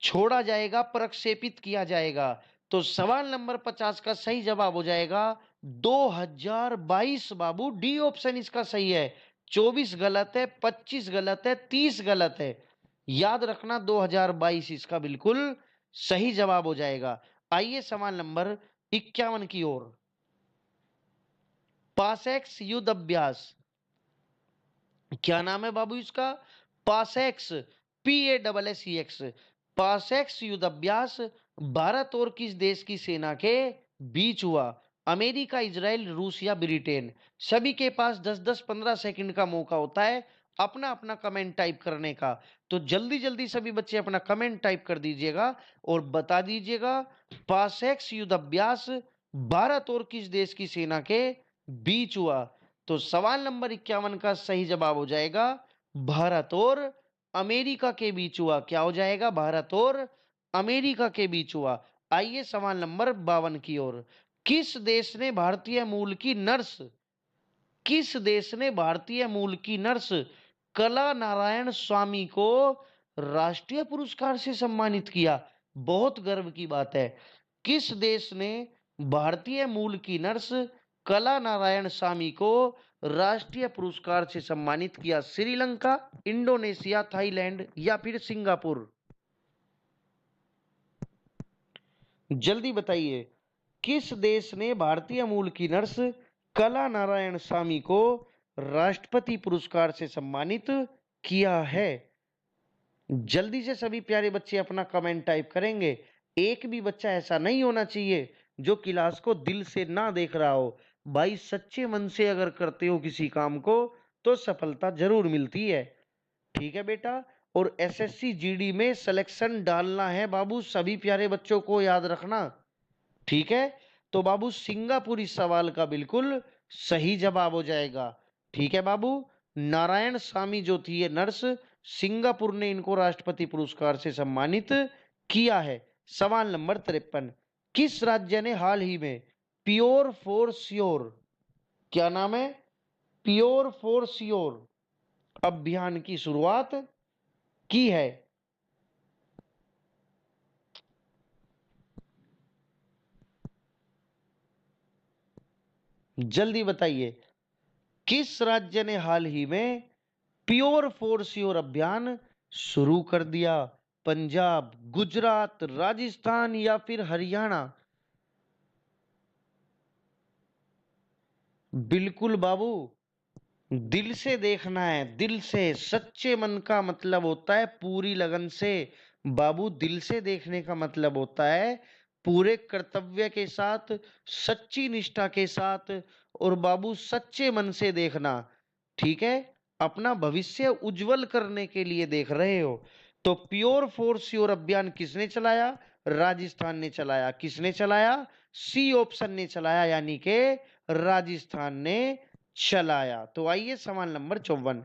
छोड़ा जाएगा, प्रक्षेपित किया जाएगा? तो सवाल नंबर 50 का सही जवाब हो जाएगा 2022 बाबू। डी ऑप्शन इसका सही है। 24 गलत है, 25 गलत है, 30 गलत है। याद रखना, 2022 इसका बिल्कुल सही जवाब हो जाएगा। आइए सवाल नंबर 51 की ओर। पासएक्स युद्ध अभ्यास, क्या नाम है बाबू इसका? पासएक्स, PASSEX। पासएक्स युद्ध अभ्यास भारत और किस देश की सेना के बीच हुआ? अमेरिका, इजराइल, रूस या ब्रिटेन? सभी के पास 10-10, 15 सेकंड का मौका होता है अपना अपना कमेंट टाइप करने का। तो जल्दी जल्दी सभी बच्चे अपना कमेंट टाइप कर दीजिएगा और बता दीजिएगा, पासएक्स युद्ध अभ्यास भारत और किस देश की सेना के बीच हुआ? तो सवाल नंबर 51 का सही जवाब हो जाएगा भारत और अमेरिका के बीच हुआ। क्या हो जाएगा? भारत और अमेरिका के बीच हुआ। आइए सवाल नंबर 52 की ओर। किस देश ने भारतीय मूल की नर्स किस देश ने भारतीय मूल की नर्स कला नारायण स्वामी को राष्ट्रीय पुरस्कार से सम्मानित किया? बहुत गर्व की बात है। किस देश ने भारतीय मूल की नर्स कला नारायण स्वामी को राष्ट्रीय पुरस्कार से सम्मानित किया? श्रीलंका, इंडोनेशिया, थाईलैंड या फिर सिंगापुर? जल्दी बताइए, किस देश ने भारतीय मूल की नर्स कला नारायण स्वामी को राष्ट्रपति पुरस्कार से सम्मानित किया है? जल्दी से सभी प्यारे बच्चे अपना कमेंट टाइप करेंगे। एक भी बच्चा ऐसा नहीं होना चाहिए जो क्लास को दिल से ना देख रहा हो। भाई, सच्चे मन से अगर करते हो किसी काम को तो सफलता जरूर मिलती है। ठीक है बेटा। और SSC GD में सिलेक्शन डालना है बाबू, सभी प्यारे बच्चों को याद रखना। ठीक है। तो बाबू, सिंगापुर इस सवाल का बिल्कुल सही जवाब हो जाएगा। ठीक है बाबू। नारायण स्वामी जो थी ये नर्स, सिंगापुर ने इनको राष्ट्रपति पुरस्कार से सम्मानित किया है। सवाल नंबर 53। किस राज्य ने हाल ही में प्योर फॉर श्योर, क्या नाम है, प्योर फॉर श्योर अभियान की शुरुआत की है? जल्दी बताइए, किस राज्य ने हाल ही में प्योर फॉर श्योर अभियान शुरू कर दिया? पंजाब, गुजरात, राजस्थान या फिर हरियाणा? बिल्कुल बाबू, दिल से देखना है, दिल से। सच्चे मन का मतलब होता है पूरी लगन से। बाबू, दिल से देखने का मतलब होता है पूरे कर्तव्य के साथ, सच्ची निष्ठा के साथ, और बाबू सच्चे मन से देखना। ठीक है, अपना भविष्य उज्जवल करने के लिए देख रहे हो। तो प्योर फॉर श्योर अभियान किसने चलाया? राजस्थान ने चलाया। किसने चलाया? सी ऑप्शन ने चलाया, यानी कि राजस्थान ने चलाया। तो आइए सवाल नंबर 54।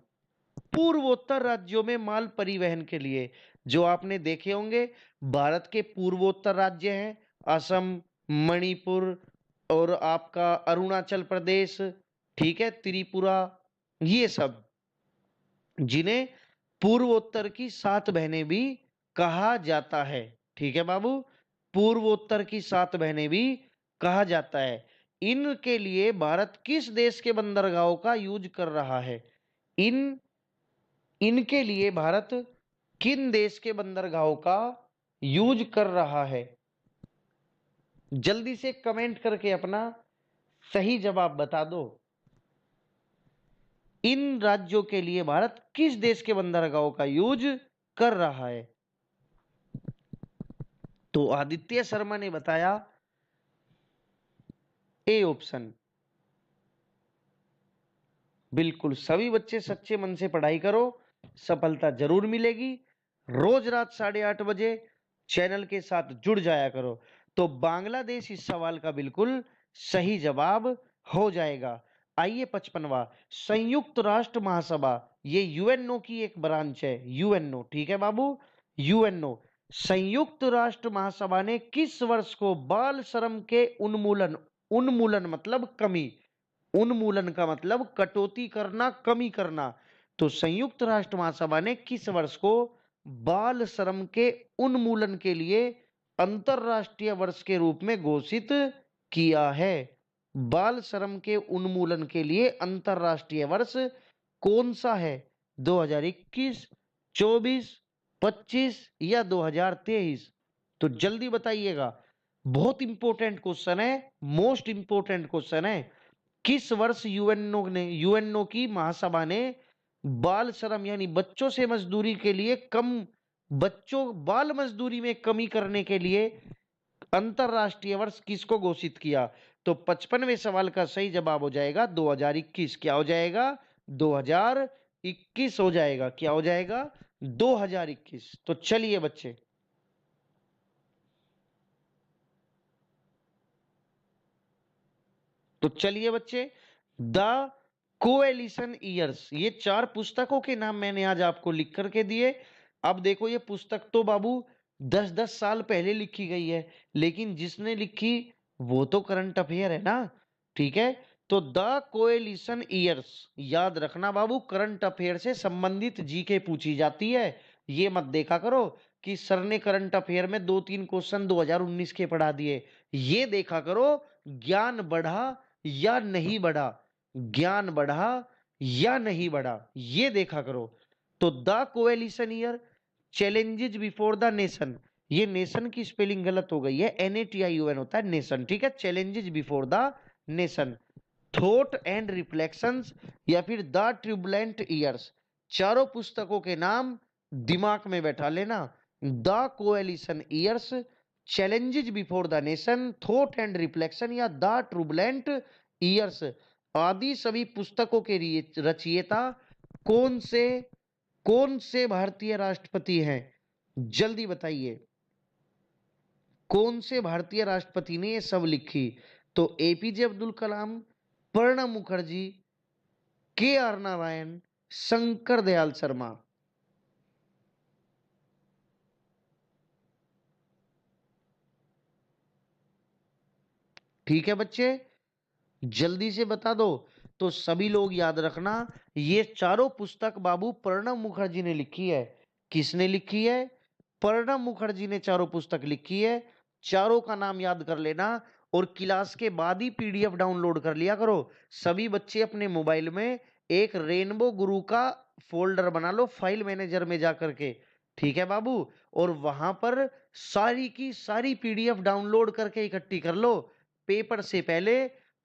पूर्वोत्तर राज्यों में माल परिवहन के लिए, जो आपने देखे होंगे, भारत के पूर्वोत्तर राज्य हैं असम, मणिपुर और आपका अरुणाचल प्रदेश, ठीक है, त्रिपुरा, ये सब, जिन्हें पूर्वोत्तर की सात बहनें भी कहा जाता है। ठीक है बाबू, पूर्वोत्तर की सात बहनें भी कहा जाता है। इनके लिए भारत किस देश के बंदरगाहों का यूज कर रहा है? इन इनके लिए भारत किन देश के बंदरगाहों का यूज कर रहा है? जल्दी से कमेंट करके अपना सही जवाब बता दो। इन राज्यों के लिए भारत किस देश के बंदरगाहों का यूज कर रहा है? तो आदित्य शर्मा ने बताया ए ऑप्शन। बिल्कुल, सभी बच्चे सच्चे मन से पढ़ाई करो, सफलता जरूर मिलेगी। रोज रात 8:30 बजे चैनल के साथ जुड़ जाया करो। तो बांग्लादेश इस सवाल का बिल्कुल सही जवाब हो जाएगा। आइए 55वां, संयुक्त राष्ट्र महासभा, ये यूएनओ की एक ब्रांच है, यूएनओ। ठीक है बाबू, यूएनओ। संयुक्त राष्ट्र महासभा ने किस वर्ष को बाल श्रम के उन्मूलन, उन्मूलन मतलब कमी, उन्मूलन का मतलब कटौती करना, कमी करना, तो संयुक्त राष्ट्र महासभा ने किस वर्ष को बाल श्रम के उन्मूलन के लिए अंतरराष्ट्रीय वर्ष के रूप में घोषित किया है? बाल श्रम के उन्मूलन के लिए अंतरराष्ट्रीय वर्ष कौन सा है? 2021, 24, 25 या 2023? तो जल्दी बताइएगा, बहुत इंपॉर्टेंट क्वेश्चन है, मोस्ट इंपॉर्टेंट क्वेश्चन है। किस वर्ष यूएनओ की महासभा ने बाल श्रम यानी बच्चों से मजदूरी के लिए कम, बच्चों बाल मजदूरी में कमी करने के लिए अंतरराष्ट्रीय वर्ष किसको घोषित किया? तो 55वें सवाल का सही जवाब हो जाएगा 2021। क्या हो जाएगा? 2021 हो जाएगा। क्या हो जाएगा? 2021। तो चलिए बच्चे, द कोएलिशन ईयर्स, ये चार पुस्तकों के नाम मैंने आज आपको लिख करके दिए। अब देखो, ये पुस्तक तो बाबू 10-10 साल पहले लिखी गई है, लेकिन जिसने लिखी वो तो करंट अफेयर है ना। ठीक है, तो द कोएलिशन ईयर्स, याद रखना बाबू, करंट अफेयर से संबंधित जीके पूछी जाती है। ये मत देखा करो कि सर ने करंट अफेयर में 2-3 क्वेश्चन 2019 के पढ़ा दिए। ये देखा करो ज्ञान बढ़ा या नहीं बढ़ा, ज्ञान बढ़ा या नहीं बढ़ा, ये देखा करो। तो the coalition year, challenges before the nation, ये नेशन की स्पेलिंग गलत हो गई है, NATION होता है नेशन। ठीक है, challenges before the nation, thought and reflections या फिर द ट्यूबुलेंट ईयर्स, चारों पुस्तकों के नाम दिमाग में बैठा लेना। The coalition years, challenges before the nation, thought and reflection या द ट्यूबुलेंट ईयर्स आदि सभी पुस्तकों के रचयिता कौन से भारतीय राष्ट्रपति हैं? जल्दी बताइए, कौन से भारतीय राष्ट्रपति ने ये सब लिखी? तो APJ अब्दुल कलाम, प्रणब मुखर्जी, KR नारायण, शंकर दयाल शर्मा। ठीक है बच्चे, जल्दी से बता दो। तो सभी लोग याद रखना, ये चारों पुस्तक बाबू प्रणब मुखर्जी ने लिखी है। किसने लिखी है? प्रणब मुखर्जी ने चारों पुस्तक लिखी है। चारों का नाम याद कर लेना, और क्लास के बाद ही पीडीएफ डाउनलोड कर लिया करो। सभी बच्चे अपने मोबाइल में एक रेनबो गुरु का फोल्डर बना लो फाइल मैनेजर में जा करके, ठीक है बाबू, और वहां पर सारी की सारी पीडीएफ डाउनलोड करके इकट्ठी कर लो। पेपर से पहले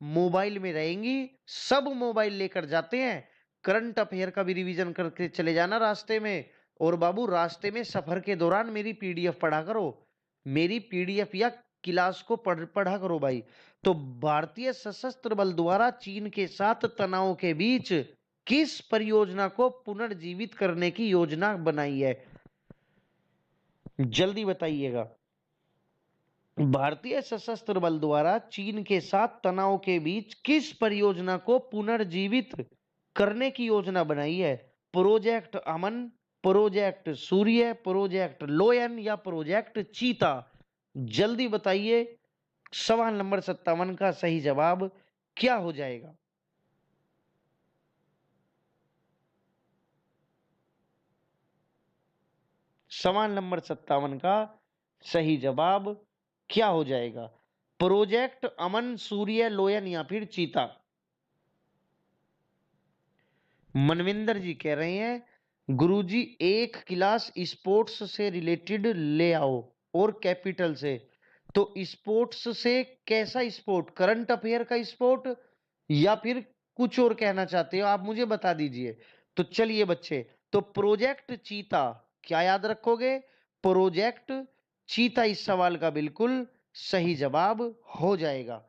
मोबाइल में रहेंगी, सब मोबाइल लेकर जाते हैं। करंट अफेयर का भी रिवीजन करके चले जाना रास्ते में। और बाबू रास्ते में सफर के दौरान मेरी पीडीएफ पढ़ा करो, मेरी पीडीएफ या क्लास को पढ़ा करो भाई। तो भारतीय सशस्त्र बल द्वारा चीन के साथ तनाव के बीच किस परियोजना को पुनर्जीवित करने की योजना बनाई है? जल्दी बताइएगा। भारतीय सशस्त्र बल द्वारा चीन के साथ तनाव के बीच किस परियोजना को पुनर्जीवित करने की योजना बनाई है? प्रोजेक्ट अमन, प्रोजेक्ट सूर्य, प्रोजेक्ट लोयन या प्रोजेक्ट चीता? जल्दी बताइए। सवाल नंबर 57 का सही जवाब क्या हो जाएगा? सवाल नंबर 57 का सही जवाब क्या हो जाएगा? प्रोजेक्ट अमन, सूर्य, लोयन या फिर चीता? मनविंदर जी कह रहे हैं गुरुजी एक क्लास स्पोर्ट्स से रिलेटेड ले आओ और कैपिटल से। तो स्पोर्ट्स से कैसा स्पोर्ट? करंट अफेयर का स्पोर्ट या फिर कुछ और कहना चाहते हो आप, मुझे बता दीजिए। तो चलिए बच्चे, तो प्रोजेक्ट चीता क्या याद रखोगे? प्रोजेक्ट चीता इस सवाल का बिल्कुल सही जवाब हो जाएगा।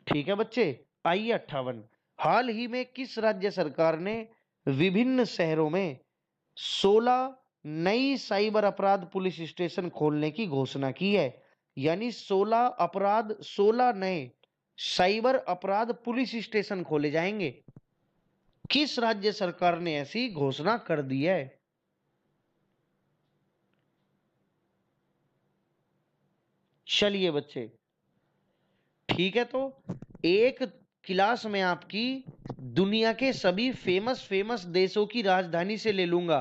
ठीक है बच्चे। आइए 58, हाल ही में किस राज्य सरकार ने विभिन्न शहरों में 16 नई साइबर अपराध पुलिस स्टेशन खोलने की घोषणा की है? यानी 16 नए साइबर अपराध पुलिस स्टेशन खोले जाएंगे। किस राज्य सरकार ने ऐसी घोषणा कर दी है? चलिए बच्चे, ठीक है, तो एक क्लास में आपकी दुनिया के सभी फेमस फेमस देशों की राजधानी से ले लूंगा।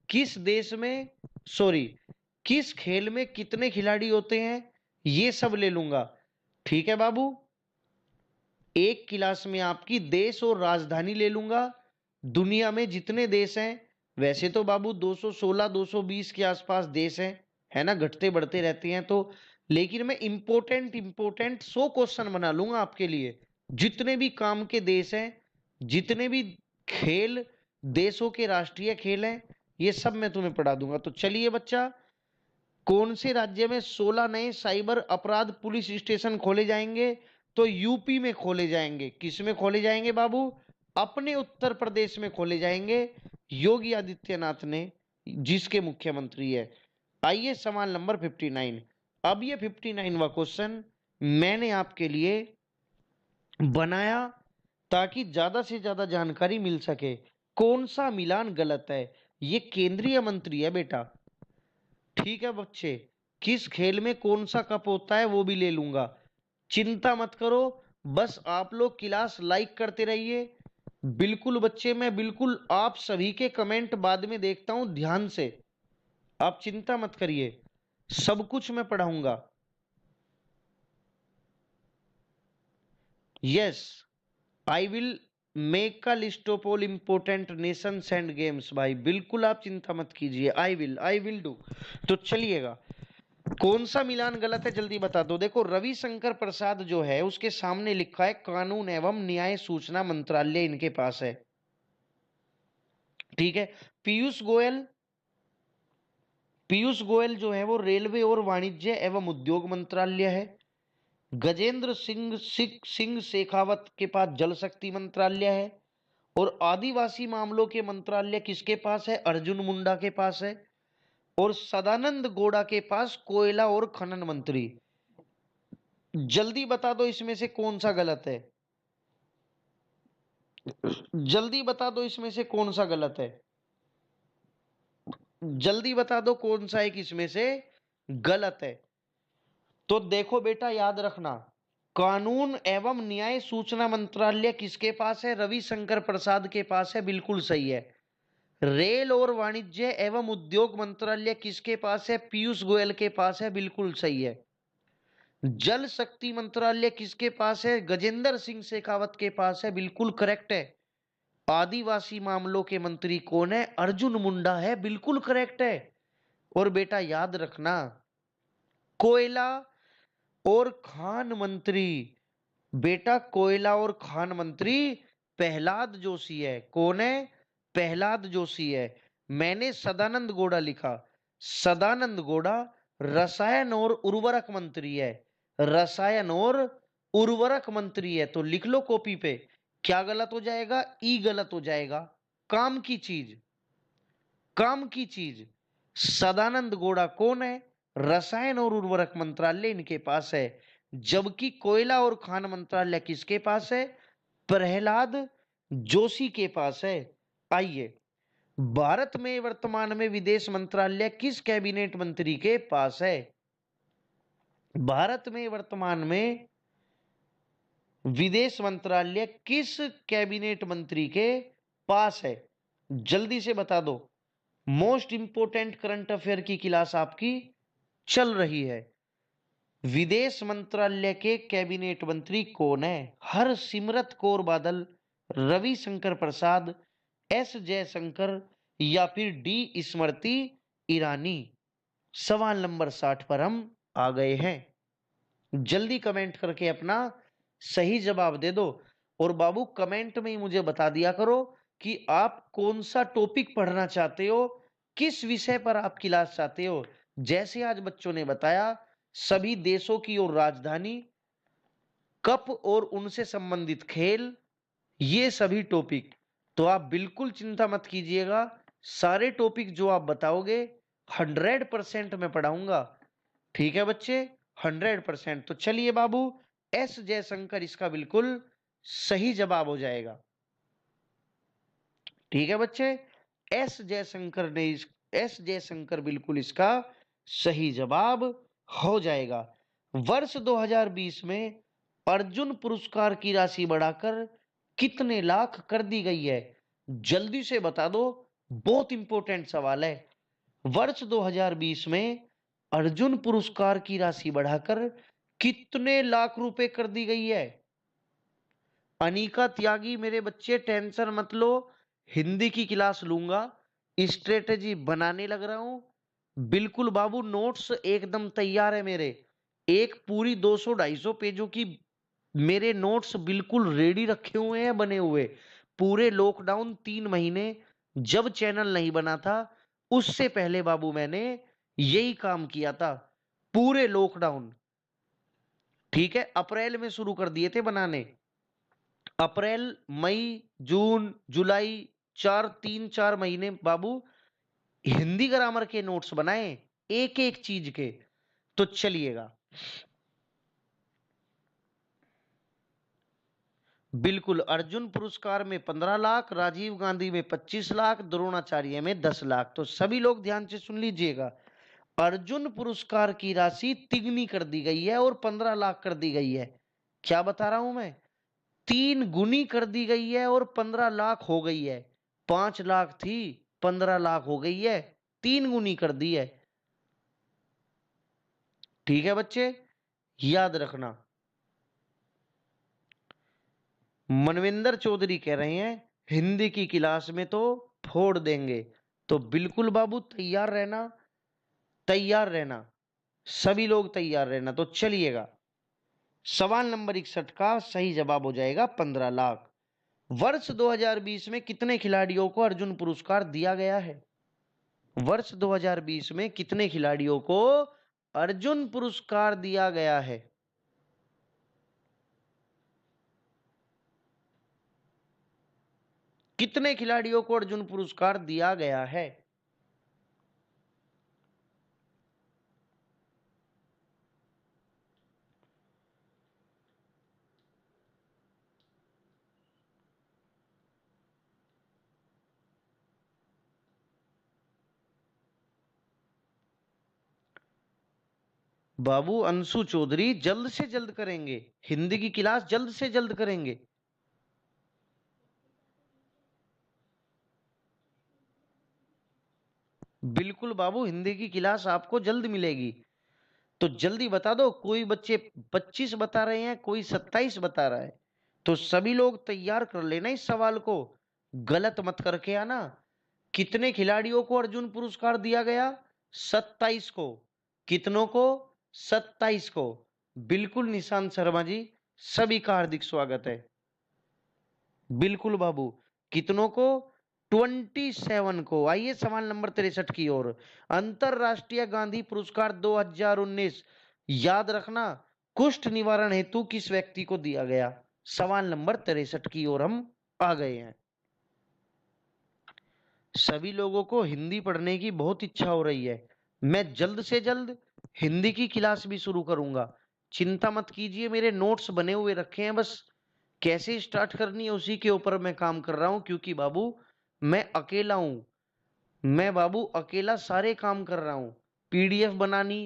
किस देश में, सॉरी, किस खेल में कितने खिलाड़ी होते हैं, ये सब ले लूंगा। ठीक है बाबू। एक क्लास में आपकी देश और राजधानी ले लूंगा। दुनिया में जितने देश हैं, वैसे तो बाबू 216 220 के आसपास देश हैं, है ना, घटते बढ़ते रहते हैं तो, लेकिन मैं इंपोर्टेंट इंपोर्टेंट 100 क्वेश्चन बना लूंगा आपके लिए। जितने भी काम के देश हैं, जितने भी खेल देशों के राष्ट्रीय खेल हैं, ये सब मैं तुम्हें पढ़ा दूंगा। तो चलिए बच्चा, कौन से राज्य में 16 नए साइबर अपराध पुलिस स्टेशन खोले जाएंगे? तो यूपी में खोले जाएंगे। किस में खोले जाएंगे बाबू? अपने उत्तर प्रदेश में खोले जाएंगे, योगी आदित्यनाथ ने, जिसके मुख्यमंत्री है। आइए सवाल नंबर 59। अब ये 59वां क्वेश्चन मैंने आपके लिए बनाया ताकि ज्यादा से ज्यादा जानकारी मिल सके। कौन सा मिलान गलत है? ये केंद्रीय मंत्री है बेटा। ठीक है बच्चे, किस खेल में कौन सा कप होता है वो भी ले लूंगा, चिंता मत करो। बस आप लोग क्लास लाइक करते रहिए। बिल्कुल बच्चे, मैं बिल्कुल आप सभी के कमेंट बाद में देखता हूं ध्यान से, आप चिंता मत करिए, सब कुछ मैं पढ़ाऊंगा। Yes, I will make a list of all important Nations and games. भाई बिल्कुल आप चिंता मत कीजिए, आई विल डू। तो चलिएगा, कौन सा मिलान गलत है जल्दी बता दो। देखो रविशंकर प्रसाद जो है उसके सामने लिखा है कानून एवं न्याय सूचना मंत्रालय इनके पास है। ठीक है। पीयूष गोयल, पीयूष गोयल जो है वो रेलवे और वाणिज्य एवं उद्योग मंत्रालय है। गजेंद्र सिंह शेखावत के पास जल शक्ति मंत्रालय है। और आदिवासी मामलों के मंत्रालय किसके पास है? अर्जुन मुंडा के पास है। और सदानंद गौड़ा के पास कोयला और खनन मंत्री। जल्दी बता दो इसमें से कौन सा गलत है, जल्दी बता दो इसमें से कौन सा गलत है, जल्दी बता दो कौन सा एक इसमें से गलत है। तो देखो बेटा याद रखना, कानून एवं न्याय सूचना मंत्रालय किसके पास है? रविशंकर प्रसाद के पास है, बिल्कुल सही है। रेल और वाणिज्य एवं उद्योग मंत्रालय किसके पास है? पीयूष गोयल के पास है, बिल्कुल सही है। जल शक्ति मंत्रालय किसके पास है? गजेंद्र सिंह शेखावत के पास है, बिल्कुल करेक्ट है। आदिवासी मामलों के मंत्री कौन है? अर्जुन मुंडा है, बिल्कुल करेक्ट है। और बेटा याद रखना, कोयला और खान मंत्री, बेटा कोयला और खान मंत्री प्रहलाद जोशी है। कौन है? प्रहलाद जोशी है। मैंने सदानंद गौड़ा लिखा, सदानंद गौड़ा रसायन और उर्वरक मंत्री है। रसायन और उर्वरक मंत्री है, तो लिख लो कॉपी पे। क्या गलत हो जाएगा? ई गलत हो जाएगा। काम की चीज, काम की चीज। सदानंद गौड़ा कौन है? रसायन और उर्वरक मंत्रालय इनके पास है। जबकि कोयला और खान मंत्रालय किसके पास है? प्रहलाद जोशी के पास है। आइए, भारत में वर्तमान में विदेश मंत्रालय किस कैबिनेट मंत्री के पास है? भारत में वर्तमान में विदेश मंत्रालय किस कैबिनेट मंत्री के पास है? जल्दी से बता दो। मोस्ट इंपोर्टेंट करंट अफेयर की क्लास आपकी चल रही है। विदेश मंत्रालय के कैबिनेट मंत्री कौन है? हरसिमरत कौर बादल, रविशंकर प्रसाद, एस जयशंकर या फिर डी स्मृति ईरानी। सवाल नंबर 60 पर हम आ गए हैं। जल्दी कमेंट करके अपना सही जवाब दे दो। और बाबू कमेंट में ही मुझे बता दिया करो कि आप कौन सा टॉपिक पढ़ना चाहते हो, किस विषय पर आप क्लास चाहते हो। जैसे आज बच्चों ने बताया, सभी देशों की और राजधानी, कप और उनसे संबंधित खेल, ये सभी टॉपिक, तो आप बिल्कुल चिंता मत कीजिएगा। सारे टॉपिक जो आप बताओगे 100% मैं पढ़ाऊंगा। ठीक है बच्चे, 100%। तो चलिए बाबू, एस जयशंकर इसका बिल्कुल सही जवाब हो जाएगा। ठीक है बच्चे, एस जयशंकर ने एस जयशंकर बिल्कुल इसका सही जवाब हो जाएगा। वर्ष 2020 में अर्जुन पुरस्कार की राशि बढ़ाकर कितने लाख कर दी गई है? जल्दी से बता दो, बहुत इंपॉर्टेंट सवाल है। वर्ष 2020 में अर्जुन पुरस्कार की राशि बढ़ाकर कितने लाख रुपए कर दी गई है? अनीका त्यागी मेरे बच्चे टेंशन मत लो, हिंदी की क्लास लूंगा, स्ट्रेटेजी बनाने लग रहा हूं। बिल्कुल बाबू, नोट्स एकदम तैयार है मेरे। एक पूरी 200-250 पेजों की मेरे नोट्स बिल्कुल रेडी रखे हुए हैं, बने हुए। पूरे लॉकडाउन 3 महीने जब चैनल नहीं बना था, उससे पहले बाबू मैंने यही काम किया था, पूरे लॉकडाउन। ठीक है, अप्रैल में शुरू कर दिए थे बनाने। अप्रैल, मई, जून, जुलाई, 3-4 महीने बाबू हिंदी ग्रामर के नोट्स बनाए, एक एक चीज के। तो चलिएगा, बिल्कुल अर्जुन पुरस्कार में 15 लाख, राजीव गांधी में 25 लाख, द्रोणाचार्य में 10 लाख। तो सभी लोग ध्यान से सुन लीजिएगा, अर्जुन पुरस्कार की राशि तिगनी कर दी गई है और 15 लाख कर दी गई है। क्या बता रहा हूं मैं? 3 गुनी कर दी गई है और 15 लाख हो गई है। 5 लाख थी, 15 लाख हो गई है, 3 गुनी कर दी है। ठीक है बच्चे, याद रखना। मनविंदर चौधरी कह रहे हैं हिंदी की क्लास में तो फोड़ देंगे। तो बिल्कुल बाबू तैयार रहना, तैयार रहना, सभी लोग तैयार रहना। तो चलिएगा, सवाल नंबर 61 का सही जवाब हो जाएगा 15 लाख। वर्ष 2020 में कितने खिलाड़ियों को अर्जुन पुरस्कार दिया गया है? वर्ष 2020 में कितने खिलाड़ियों को अर्जुन पुरस्कार दिया गया है? कितने खिलाड़ियों को अर्जुन पुरस्कार दिया गया है? बाबू अंशु चौधरी जल्द से जल्द करेंगे, हिंदी की क्लास जल्द से जल्द करेंगे। बिल्कुल बाबू, हिंदी की क्लास आपको जल्द मिलेगी। तो जल्दी बता दो। कोई बच्चे 25 बता रहे हैं, कोई 27 बता रहा है। तो सभी लोग तैयार कर लेना इस सवाल को, गलत मत करके आना। कितने खिलाड़ियों को अर्जुन पुरस्कार दिया गया? 27 को। कितनों को? 27 को। बिल्कुल निशांत शर्मा जी, सभी का हार्दिक स्वागत है। बिल्कुल बाबू। कितनों को? 27 को। आइए सवाल नंबर 63 की ओर। अंतरराष्ट्रीय गांधी पुरस्कार 2019 याद रखना, कुष्ठ निवारण हेतु किस व्यक्ति को दिया गया? सवाल नंबर 63 की ओर हम आ गए हैं। सभी लोगों को हिंदी पढ़ने की बहुत इच्छा हो रही है। मैं जल्द से जल्द हिंदी की क्लास भी शुरू करूंगा। चिंता मत कीजिए, मेरे नोट्स बने हुए रखे हैं, बस कैसे स्टार्ट करनी है उसी के ऊपर मैं काम कर रहा हूं, क्योंकि बाबू मैं अकेला हूं। मैं बाबू अकेला सारे काम कर रहा हूं। पीडीएफ बनानी,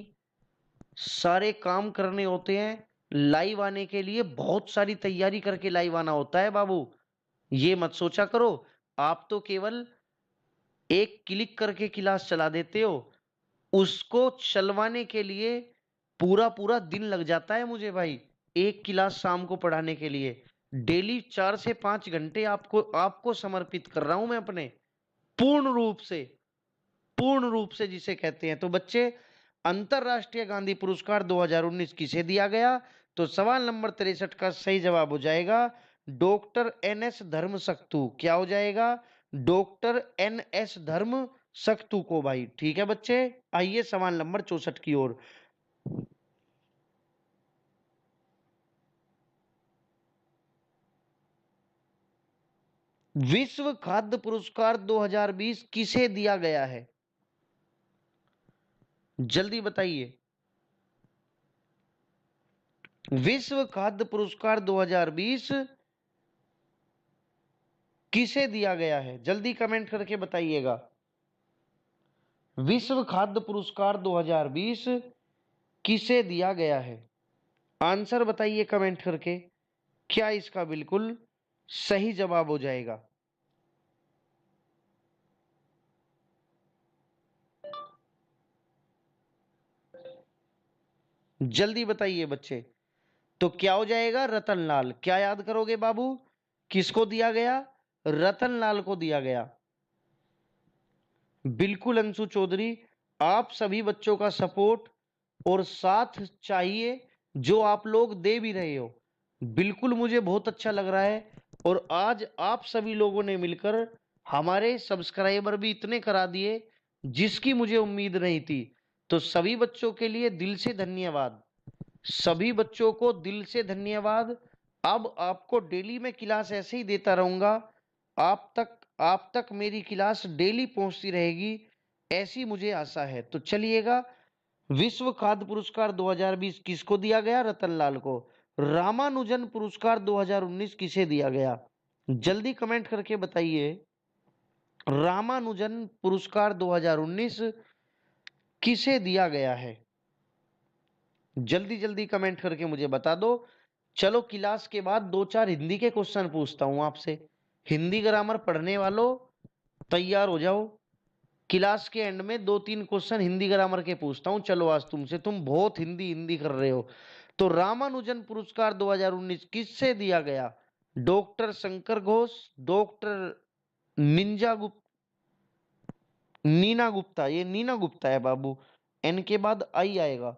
सारे काम करने होते हैं। लाइव आने के लिए बहुत सारी तैयारी करके लाइव आना होता है बाबू। ये मत सोचा करो आप तो केवल एक क्लिक करके क्लास चला देते हो। उसको चलवाने के लिए पूरा पूरा दिन लग जाता है मुझे भाई। एक क्लास शाम को पढ़ाने के लिए डेली 4 से 5 घंटे आपको आपको समर्पित कर रहा हूं मैं अपने, पूर्ण रूप से। पूर्ण रूप से जिसे कहते हैं। तो बच्चे, अंतरराष्ट्रीय गांधी पुरस्कार 2019 किसे दिया गया? तो सवाल नंबर 63 का सही जवाब हो जाएगा डॉक्टर एन एस धर्म सक्तु। क्या हो जाएगा? डॉक्टर एन एस धर्म सक्तु को भाई। ठीक है बच्चे, आइए सवाल नंबर 64 की ओर। विश्व खाद्य पुरस्कार 2020 किसे दिया गया है? जल्दी बताइए। विश्व खाद्य पुरस्कार 2020 किसे दिया गया है? जल्दी कमेंट करके बताइएगा। विश्व खाद्य पुरस्कार 2020 किसे दिया गया है? आंसर बताइए कमेंट करके, क्या इसका बिल्कुल सही जवाब हो जाएगा? जल्दी बताइए बच्चे। तो क्या हो जाएगा? रतनलाल। क्या याद करोगे बाबू? किसको दिया गया? रतनलाल को दिया गया। बिल्कुल अंशु चौधरी, आप सभी बच्चों का सपोर्ट और साथ चाहिए, जो आप लोग दे भी रहे हो। बिल्कुल मुझे बहुत अच्छा लग रहा है। और आज आप सभी लोगों ने मिलकर हमारे सब्सक्राइबर भी इतने करा दिए जिसकी मुझे उम्मीद नहीं थी। तो सभी बच्चों के लिए दिल से धन्यवाद। सभी बच्चों को दिल से धन्यवाद। अब आपको डेली मैं क्लास ऐसे ही देता रहूंगा। आप तक मेरी क्लास डेली पहुंचती रहेगी, ऐसी मुझे आशा है। तो चलिएगा, विश्व खाद्य पुरस्कार 2020 किसको दिया गया? रतनलाल को। रामानुजन पुरस्कार 2019 किसे दिया गया? जल्दी कमेंट करके बताइए। रामानुजन पुरस्कार 2019 किसे दिया गया है? जल्दी जल्दी कमेंट करके मुझे बता दो। चलो क्लास के बाद 2-4 हिंदी के क्वेश्चन पूछता हूं आपसे। हिंदी ग्रामर पढ़ने वालों तैयार हो जाओ। क्लास के एंड में 2-3 क्वेश्चन हिंदी ग्रामर के पूछता हूं। चलो आज तुमसे, तुम बहुत हिंदी हिंदी कर रहे हो। तो रामानुजन पुरस्कार 2019 किससे दिया गया? डॉक्टर शंकर घोष, डॉक्टर निंजा गुप्ता, नीना गुप्ता। ये नीना गुप्ता है बाबू, एन के बाद आई आएगा।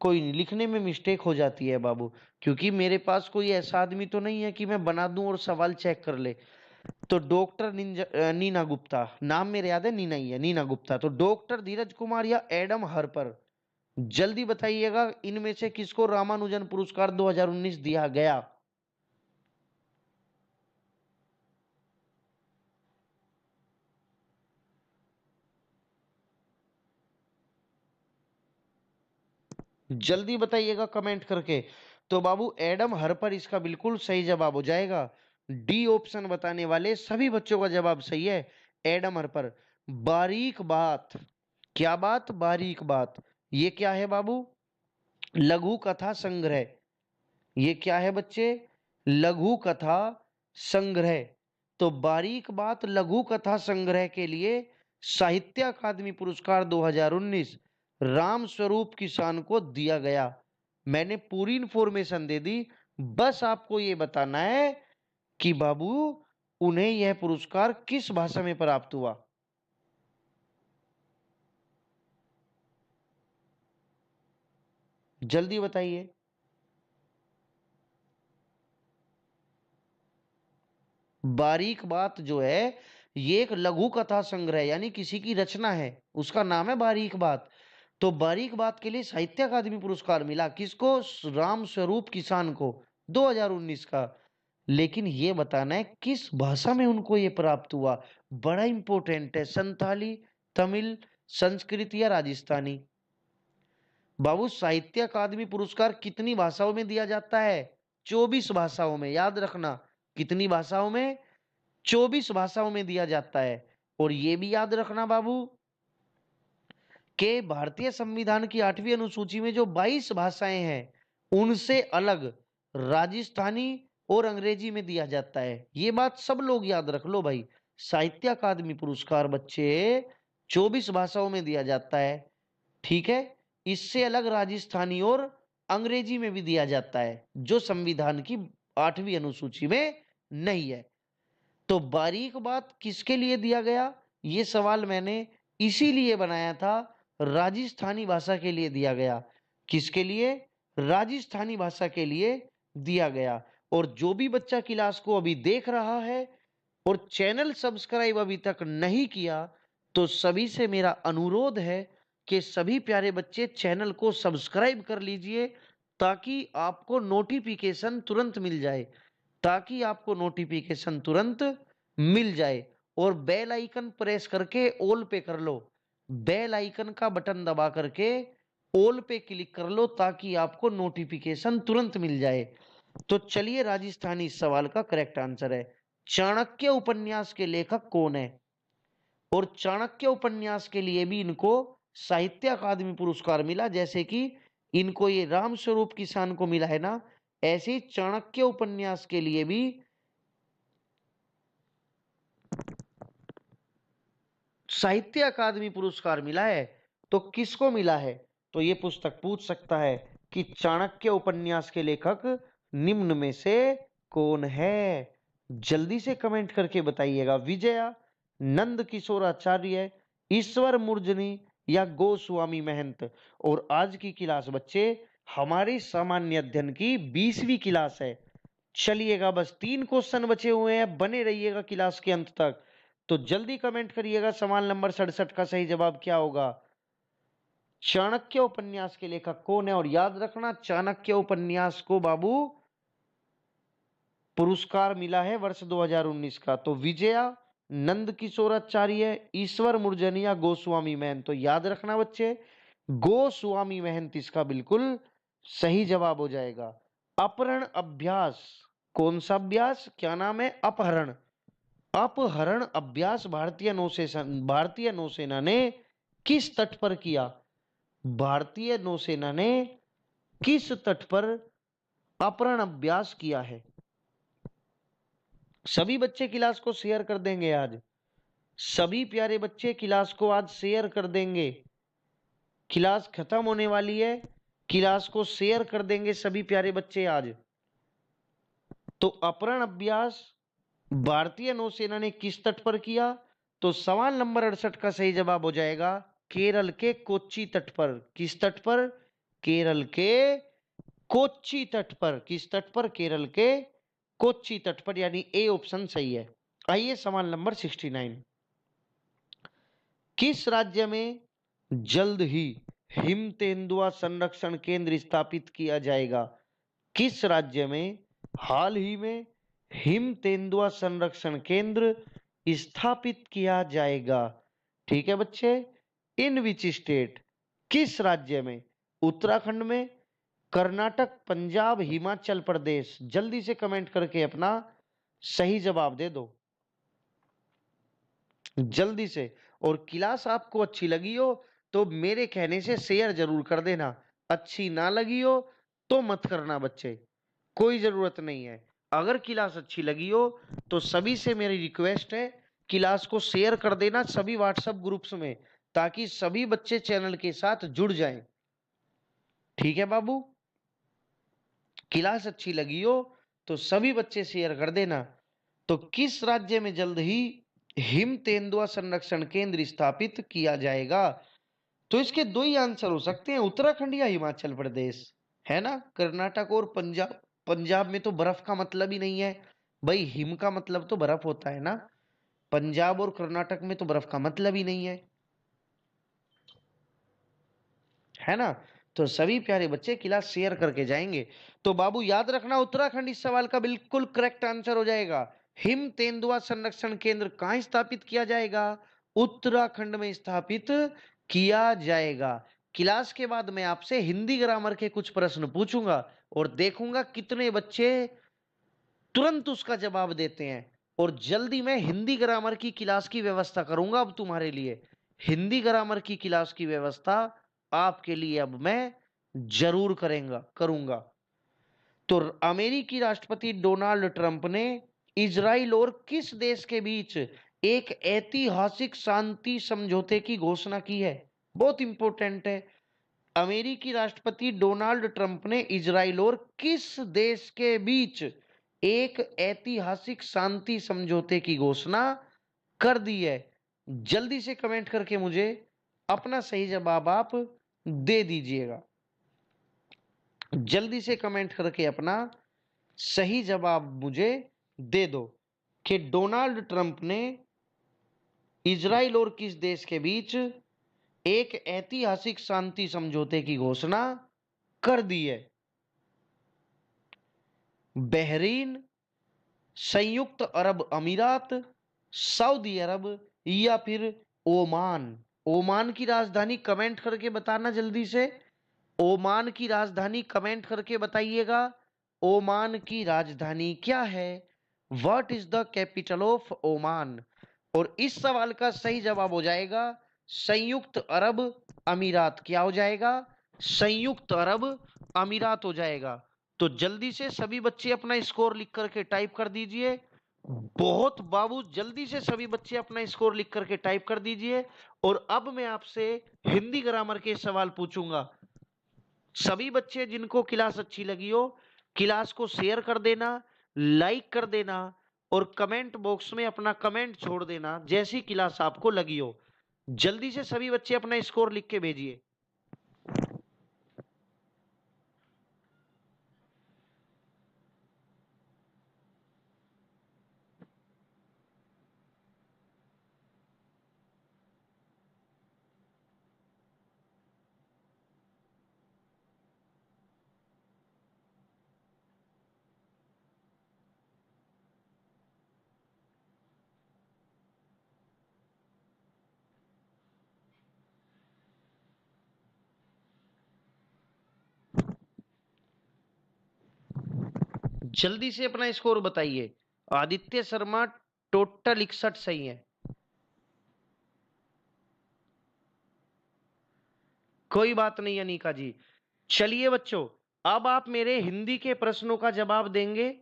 कोई नहीं, लिखने में मिस्टेक हो जाती है बाबू, क्योंकि मेरे पास कोई ऐसा आदमी तो नहीं है कि मैं बना दूं और सवाल चेक कर ले। तो डॉक्टर नीना गुप्ता, नाम मेरे याद है, नीना ही है, नीना गुप्ता। तो डॉक्टर धीरज कुमार या एडम हर्पर, जल्दी बताइएगा इनमें से किसको रामानुजन पुरस्कार 2019 दिया गया? जल्दी बताइएगा कमेंट करके। तो बाबू एडम हर्पर इसका बिल्कुल सही जवाब हो जाएगा। डी ऑप्शन बताने वाले सभी बच्चों का जवाब सही है, एडम हर्पर। बारीक बात। क्या बात? बारीक बात। ये क्या है बाबू? लघु कथा संग्रह। ये क्या है बच्चे? लघु कथा संग्रह। तो बारीक बात लघु कथा संग्रह के लिए साहित्य अकादमी पुरस्कार 2019 राम स्वरूप किसान को दिया गया। मैंने पूरी इंफॉर्मेशन दे दी, बस आपको ये बताना है कि बाबू उन्हें यह पुरस्कार किस भाषा में प्राप्त हुआ। जल्दी बताइए। बारीक बात जो है ये एक लघु कथा संग्रह यानी किसी की रचना है, उसका नाम है बारीक बात। तो बारीक बात के लिए साहित्य अकादमी पुरस्कार मिला किसको? राम स्वरूप किसान को, 2019 का। लेकिन ये बताना है किस भाषा में उनको ये प्राप्त हुआ। बड़ा इंपॉर्टेंट है, संथाली, तमिल, संस्कृत या राजस्थानी। बाबू साहित्य अकादमी पुरस्कार कितनी भाषाओं में दिया जाता है? 24 भाषाओं में, याद रखना। कितनी भाषाओं में? 24 भाषाओं में दिया जाता है। और ये भी याद रखना बाबू कि भारतीय संविधान की 8वीं अनुसूची में जो 22 भाषाएं हैं उनसे अलग राजस्थानी और अंग्रेजी में दिया जाता है। ये बात सब लोग याद रख लो भाई। साहित्य अकादमी पुरस्कार बच्चे 24 भाषाओं में दिया जाता है, ठीक है। इससे अलग राजस्थानी और अंग्रेजी में भी दिया जाता है जो संविधान की 8वीं अनुसूची में नहीं है। तो बारीक बात किसके लिए दिया गया, ये सवाल मैंने इसीलिए बनाया था, राजस्थानी भाषा के लिए दिया गया। किसके लिए? राजस्थानी भाषा के लिए दिया गया। और जो भी बच्चा क्लास को अभी देख रहा है और चैनल सब्सक्राइब अभी तक नहीं किया, तो सभी से मेरा अनुरोध है कि सभी प्यारे बच्चे चैनल को सब्सक्राइब कर लीजिए ताकि आपको नोटिफिकेशन तुरंत मिल जाए, ताकि आपको नोटिफिकेशन तुरंत मिल जाए। और बेल आइकन प्रेस करके ऑल पे कर लो, बेल आइकन का बटन दबा करके ऑल पे क्लिक कर लो ताकि आपको नोटिफिकेशन तुरंत मिल जाए। तो चलिए, राजस्थानी इस सवाल का करेक्ट आंसर है। चाणक्य उपन्यास के लेखक कौन है? और चाणक्य उपन्यास के लिए भी इनको साहित्य अकादमी पुरस्कार मिला, जैसे कि इनको ये रामस्वरूप किसान को मिला है ना, ऐसे ही चाणक्य उपन्यास के लिए भी साहित्य अकादमी पुरस्कार मिला है। तो किसको मिला है? तो ये पुस्तक पूछ सकता है कि चाणक्य उपन्यास के लेखक निम्न में से कौन है? जल्दी से कमेंट करके बताइएगा। विजया, नंद किशोराचार्य, ईश्वर मूर्जनी या गोस्वामी महंत। और आज की क्लास बच्चे हमारी सामान्य अध्ययन की 20वीं क्लास है। चलिएगा, बस 3 क्वेश्चन बचे हुए हैं, बने रहिएगा क्लास के अंत तक। तो जल्दी कमेंट करिएगा सवाल नंबर 67 का सही जवाब क्या होगा। चाणक्य उपन्यास के लेखक कौन है? और याद रखना, चाणक्य उपन्यास को बाबू पुरस्कार मिला है वर्ष 2019 का। तो विजया, नंद किशोराचार्य, ईश्वर मूर्जनिया, गोस्वामी महंत। तो याद रखना बच्चे, गोस्वामी महंत इसका बिल्कुल सही जवाब हो जाएगा। अपहरण अभ्यास, कौन सा अभ्यास? क्या नाम है? अपहरण। अपहरण अभ्यास भारतीय नौसेना ने किस तट पर किया? भारतीय नौसेना ने किस तट पर अपहरण अभ्यास किया है? सभी बच्चे क्लास को शेयर कर देंगे आज, सभी प्यारे बच्चे क्लास को आज शेयर कर देंगे। क्लास खत्म होने वाली है, क्लास को शेयर कर देंगे सभी प्यारे बच्चे आज। तो अपहरण अभ्यास भारतीय नौसेना ने किस तट पर किया? तो सवाल नंबर 68 का सही जवाब हो जाएगा केरल के कोच्चि तट पर। किस तट पर? केरल के कोच्चि तट पर। किस तट पर? केरल के कोच्चि तट पर, यानी ए ऑप्शन सही है। आइए सवाल नंबर 69। किस राज्य में जल्द ही हिम तेंदुआ संरक्षण केंद्र स्थापित किया जाएगा? किस राज्य में हाल ही में हिम तेंदुआ संरक्षण केंद्र स्थापित किया जाएगा? ठीक है बच्चे, इन विच स्टेट, किस राज्य में? उत्तराखंड में, कर्नाटक, पंजाब, हिमाचल प्रदेश। जल्दी से कमेंट करके अपना सही जवाब दे दो, जल्दी से। और क्लास आपको अच्छी लगी हो तो मेरे कहने से शेयर जरूर कर देना, अच्छी ना लगी हो तो मत करना बच्चे, कोई जरूरत नहीं है। अगर क्लास अच्छी लगी हो तो सभी से मेरी रिक्वेस्ट है, क्लास को शेयर कर देना सभी व्हाट्सएप ग्रुप्स में, ताकि सभी बच्चे चैनल के साथ जुड़ जाएं। ठीक है बाबू, क्लास अच्छी लगी हो तो सभी बच्चे शेयर कर देना। तो किस राज्य में जल्द ही हिम तेंदुआ संरक्षण केंद्र स्थापित किया जाएगा? तो इसके दो ही आंसर हो सकते हैं, उत्तराखंड या हिमाचल प्रदेश, है ना। कर्नाटक और पंजाब, पंजाब में तो बर्फ का मतलब ही नहीं है भाई, हिम का मतलब तो बर्फ होता है ना। पंजाब और कर्नाटक में तो बर्फ का मतलब ही नहीं है ना। तो सभी प्यारे बच्चे क्लास शेयर करके जाएंगे। तो बाबू याद रखना, उत्तराखंड इस सवाल का बिल्कुल करेक्ट आंसर हो जाएगा। हिम तेंदुआ संरक्षण केंद्र कहाँ स्थापित किया जाएगा? उत्तराखंड में स्थापित किया जाएगा। क्लास के बाद मैं आपसे हिंदी ग्रामर के कुछ प्रश्न पूछूंगा और देखूंगा कितने बच्चे तुरंत उसका जवाब देते हैं। और जल्दी मैं हिंदी ग्रामर की क्लास की व्यवस्था करूंगा अब तुम्हारे लिए। हिंदी ग्रामर की क्लास की व्यवस्था आपके लिए अब मैं जरूर करूंगा। तो अमेरिकी राष्ट्रपति डोनाल्ड ट्रंप ने इजराइल और किस देश के बीच एक ऐतिहासिक शांति समझौते की घोषणा की है? बहुत इंपॉर्टेंट है। अमेरिकी राष्ट्रपति डोनाल्ड ट्रंप ने इजराइल और किस देश के बीच एक ऐतिहासिक शांति समझौते की घोषणा कर दी है? जल्दी से कमेंट करके मुझे अपना सही जवाब आप दे दीजिएगा। जल्दी से कमेंट करके अपना सही जवाब मुझे दे दो कि डोनाल्ड ट्रंप ने इजराइल और किस देश के बीच एक ऐतिहासिक शांति समझौते की घोषणा कर दी है। बहरीन, संयुक्त अरब अमीरात, सऊदी अरब या फिर ओमान? ओमान की राजधानी कमेंट करके बताना जल्दी से। ओमान की राजधानी कमेंट करके बताइएगा। ओमान की राजधानी क्या है? What is the capital of Oman? और इस सवाल का सही जवाब हो जाएगा संयुक्त अरब अमीरात। क्या हो जाएगा? संयुक्त अरब अमीरात हो जाएगा। तो जल्दी से सभी बच्चे अपना स्कोर लिख करके टाइप कर दीजिए। बहुत बाबू, जल्दी से सभी बच्चे अपना स्कोर लिख करके टाइप कर दीजिए। और अब मैं आपसे हिंदी ग्रामर के सवाल पूछूंगा। सभी बच्चे जिनको क्लास अच्छी लगी हो क्लास को शेयर कर देना, लाइक कर देना और कमेंट बॉक्स में अपना कमेंट छोड़ देना जैसी क्लास आपको लगी हो। जल्दी से सभी बच्चे अपना स्कोर लिख के भेजिए। जल्दी से अपना स्कोर बताइए। आदित्य शर्मा टोटल 61 सही है। कोई बात नहीं अनिका जी। चलिए बच्चों, अब आप मेरे हिंदी के प्रश्नों का जवाब देंगे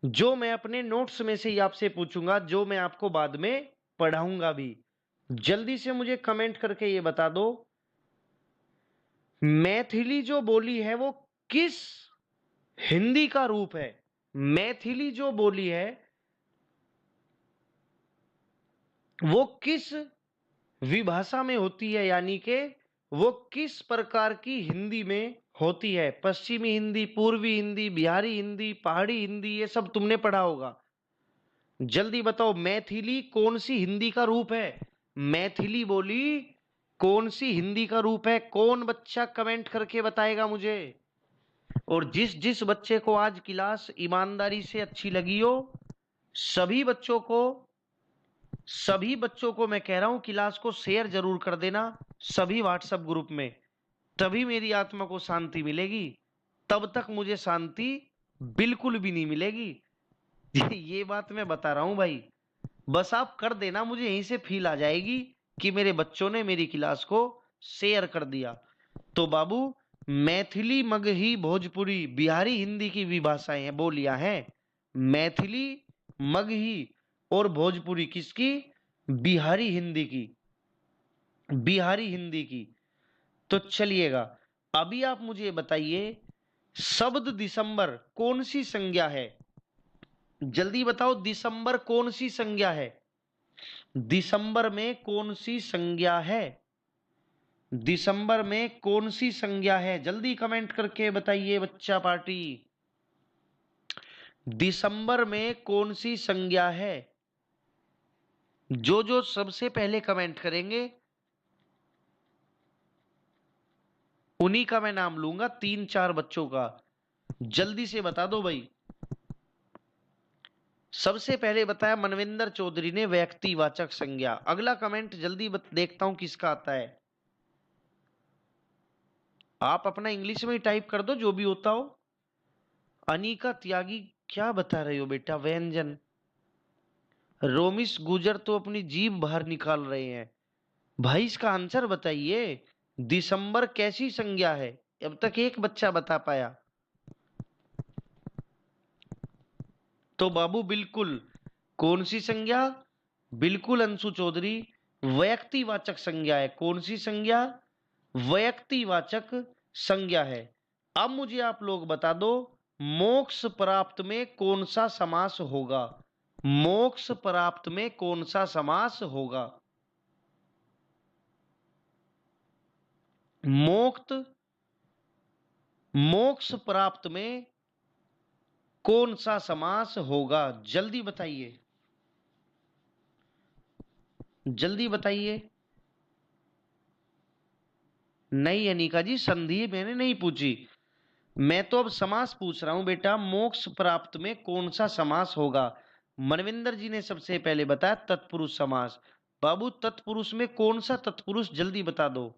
जो मैं अपने नोट्स में से ही आपसे पूछूंगा, जो मैं आपको बाद में पढ़ाऊंगा भी। जल्दी से मुझे कमेंट करके ये बता दो, मैथिली जो बोली है वो किस हिंदी का रूप है? मैथिली जो बोली है वो किस विभाषा में होती है, यानी कि वो किस प्रकार की हिंदी में होती है? पश्चिमी हिंदी, पूर्वी हिंदी, बिहारी हिंदी, पहाड़ी हिंदी, ये सब तुमने पढ़ा होगा। जल्दी बताओ, मैथिली कौन सी हिंदी का रूप है? मैथिली बोली कौन सी हिंदी का रूप है? कौन बच्चा कमेंट करके बताएगा मुझे? और जिस जिस बच्चे को आज क्लास ईमानदारी से अच्छी लगी हो सभी बच्चों को, सभी बच्चों को मैं कह रहा हूं क्लास को शेयर जरूर कर देना सभी व्हाट्सएप ग्रुप में। तभी मेरी आत्मा को शांति मिलेगी, तब तक मुझे शांति बिल्कुल भी नहीं मिलेगी। ये बात मैं बता रहा हूं भाई। बस आप कर देना, मुझे यहीं से फील आ जाएगी कि मेरे बच्चों ने मेरी क्लास को शेयर कर दिया। तो बाबू, मैथिली, मगही, भोजपुरी, बिहारी हिंदी की भी भाषाएं हैं, बोलियां हैं। मैथिली, मगही और भोजपुरी किसकी? बिहारी हिंदी की। बिहारी हिंदी की। तो चलिएगा, अभी आप मुझे बताइए, शब्द दिसंबर कौन सी संज्ञा है? जल्दी बताओ, दिसंबर कौन सी संज्ञा है? दिसंबर में कौन सी संज्ञा है? दिसंबर में कौन सी संज्ञा है? जल्दी कमेंट करके बताइए बच्चा पार्टी। दिसंबर में कौन सी संज्ञा है? जो जो सबसे पहले कमेंट करेंगे उन्हीं का मैं नाम लूंगा, 3-4 बच्चों का। जल्दी से बता दो भाई। सबसे पहले बताया मनविंदर चौधरी ने व्यक्तिवाचक संज्ञा। अगला कमेंट जल्दी देखता हूं किसका आता है। आप अपना इंग्लिश में ही टाइप कर दो जो भी होता हो। अनिका त्यागी क्या बता रहे हो बेटा? व्यंजन। रोमिश गुजर तो अपनी जीभ बाहर निकाल रहे हैं। भाई इसका आंसर बताइए, दिसंबर कैसी संज्ञा है? अब तक एक बच्चा बता पाया। तो बाबू बिल्कुल, कौन सी संज्ञा? बिल्कुल अंशु चौधरी, व्यक्तिवाचक संज्ञा है। कौन सी संज्ञा? व्यक्तिवाचक संज्ञा है। अब मुझे आप लोग बता दो, मोक्ष प्राप्त में कौन सा समास होगा? मोक्ष प्राप्त में कौन सा समास होगा? मोक्त मोक्ष प्राप्त में कौन सा समास होगा? जल्दी बताइए, जल्दी बताइए। नहीं अनिका जी, संधि मैंने नहीं पूछी। मैं तो अब समास पूछ रहा हूं बेटा, मोक्ष प्राप्त में कौन सा समास होगा? मनविंदर जी ने सबसे पहले बताया तत्पुरुष समास। बाबू तत्पुरुष में कौन सा तत्पुरुष? जल्दी बता दो।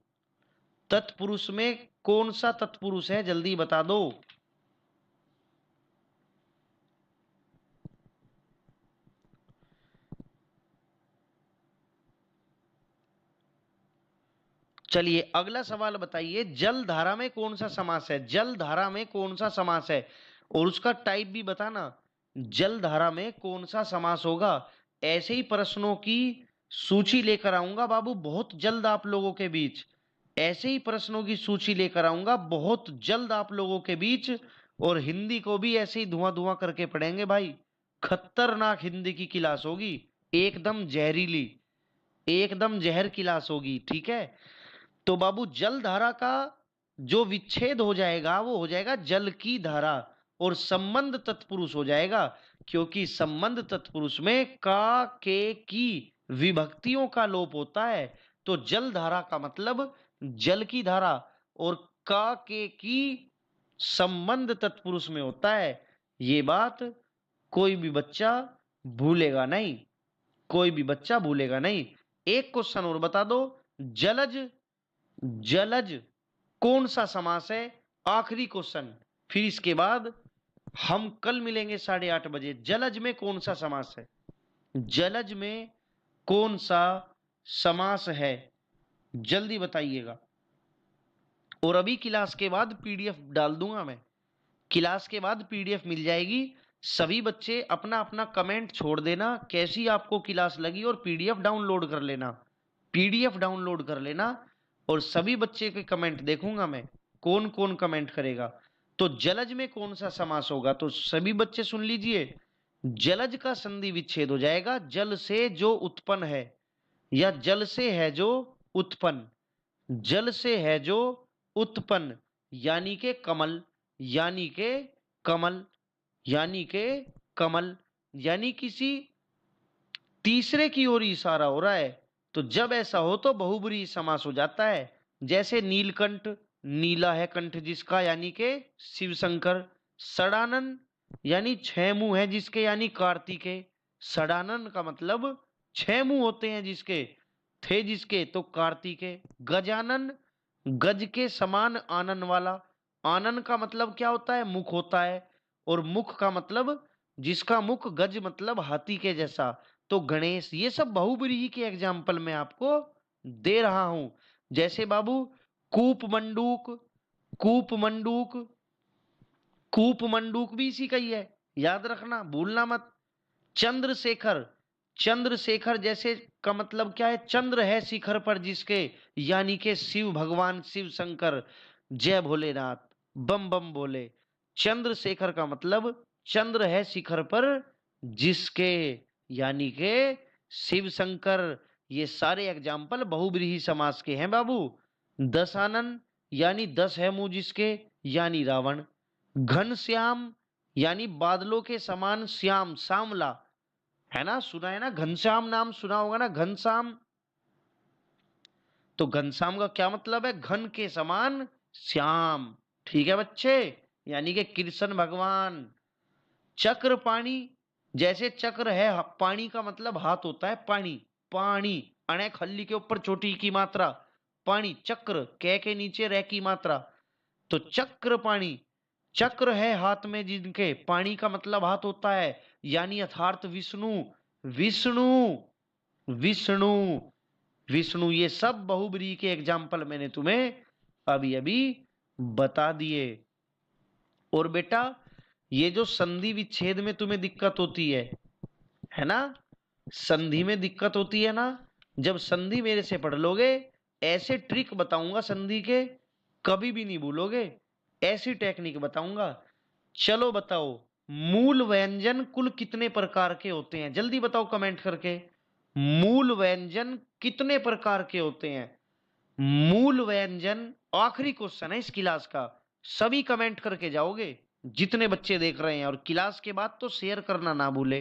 तत्पुरुष में कौन सा तत्पुरुष है? जल्दी बता दो। चलिए अगला सवाल बताइए, जल धारा में कौन सा समास है? जल धारा में कौन सा समास है? और उसका टाइप भी बताना। जल धारा में कौन सा समास होगा? ऐसे ही प्रश्नों की सूची लेकर आऊंगा बाबू बहुत जल्द आप लोगों के बीच। ऐसे ही प्रश्नों की सूची लेकर आऊंगा बहुत जल्द आप लोगों के बीच। और हिंदी को भी ऐसे ही धुआं धुआं करके पढ़ेंगे भाई। खतरनाक हिंदी की क्लास होगी, एकदम जहरीली, एकदम जहर क्लास होगी, ठीक है? तो बाबू जल धारा का जो विच्छेद हो जाएगा वो हो जाएगा जल की धारा, और संबंध तत्पुरुष हो जाएगा, क्योंकि संबंध तत्पुरुष में का के की विभक्तियों का लोप होता है। तो जल धारा का मतलब जल की धारा, और का के की संबंध तत्पुरुष में होता है। ये बात कोई भी बच्चा भूलेगा नहीं, कोई भी बच्चा भूलेगा नहीं। एक क्वेश्चन और बता दो, जलज, जलज कौन सा समास है? आखिरी क्वेश्चन, फिर इसके बाद हम कल मिलेंगे 8:30 बजे। जलज में कौन सा समास है? जलज में कौन सा समास है? जल्दी बताइएगा। और अभी क्लास के बाद पीडीएफ डाल दूंगा मैं, क्लास के बाद पीडीएफ मिल जाएगी। सभी बच्चे अपना अपना कमेंट छोड़ देना कैसी आपको क्लास लगी, और पीडीएफ डाउनलोड कर लेना, पीडीएफ डाउनलोड कर लेना। और सभी बच्चे के कमेंट देखूंगा मैं, कौन कौन कमेंट करेगा। तो जलज में कौन सा समास होगा? तो सभी बच्चे सुन लीजिए, जलज का संधि विच्छेद हो जाएगा जल से जो उत्पन्न है, या जल से है जो उत्पन्न, जल से है जो उत्पन्न, यानी के कमल, यानी के कमल, यानी के कमल, यानी किसी तीसरे की ओर इशारा हो रहा है। तो जब ऐसा हो तो बहुब्रीहि समास हो जाता है। जैसे नीलकंठ, नीला है कंठ जिसका, यानी के शिव शंकर। षडानन यानी 6 मुंह है जिसके, यानी कार्तिकेय। षडानन का मतलब 6 मुंह होते हैं जिसके, थे जिसके, तो कार्तिकेय। गजानन, गज के समान आनन वाला। आनन का मतलब क्या होता है? मुख होता है। और मुख का मतलब जिसका मुख गज मतलब हाथी के जैसा, तो गणेश। ये सब बहुब्रीहि के एग्जाम्पल मैं आपको दे रहा हूं। जैसे बाबू कूप मंडूक, कूप मंडूक, कूप मंडूक भी इसी का ही है, याद रखना भूलना मत। चंद्रशेखर, चंद्रशेखर जैसे का मतलब क्या है? चंद्र है शिखर पर जिसके, यानी के शिव भगवान शिव शंकर। जय भोलेनाथ, बम बम बोले। चंद्रशेखर का मतलब चंद्र है शिखर पर जिसके, यानी के शिव शंकर। ये सारे एग्जाम्पल बहुव्रीहि समास के हैं बाबू। दशानन यानी 10 है मुंह जिसके, यानी रावण। घनश्याम यानी बादलों के समान श्याम, सांवला, है ना? सुना है ना, घनश्याम नाम सुना होगा ना, घनश्याम। तो घनश्याम का क्या मतलब है? घन के समान श्याम। ठीक है बच्चे, यानी कि कृष्ण भगवान। चक्र पाणी, जैसे चक्र है, पानी का मतलब हाथ होता है, पानी। पानी, अणे खल्ली के ऊपर छोटी की मात्रा, पानी। चक्र, कै के नीचे रह की मात्रा, तो चक्र पाणी। चक्र है हाथ में जिनके, पानी का मतलब हाथ होता है, यानी अर्थात विष्णु। विष्णु, विष्णु, विष्णु। ये सब बहुब्रीहि के एग्जाम्पल मैंने तुम्हें अभी अभी बता दिए। और बेटा, ये जो संधि विच्छेद में तुम्हें दिक्कत होती है ना, संधि में दिक्कत होती है ना, जब संधि मेरे से पढ़ लोगे, ऐसे ट्रिक बताऊंगा संधि के, कभी भी नहीं भूलोगे। ऐसी टेक्निक बताऊंगा। चलो बताओ, मूल व्यंजन कुल कितने प्रकार के होते हैं? जल्दी बताओ कमेंट करके। मूल व्यंजन कितने प्रकार के होते हैं? मूल व्यंजन आखिरी क्वेश्चन है इस क्लास का। सभी कमेंट करके जाओगे जितने बच्चे देख रहे हैं, और क्लास के बाद तो शेयर करना ना भूले।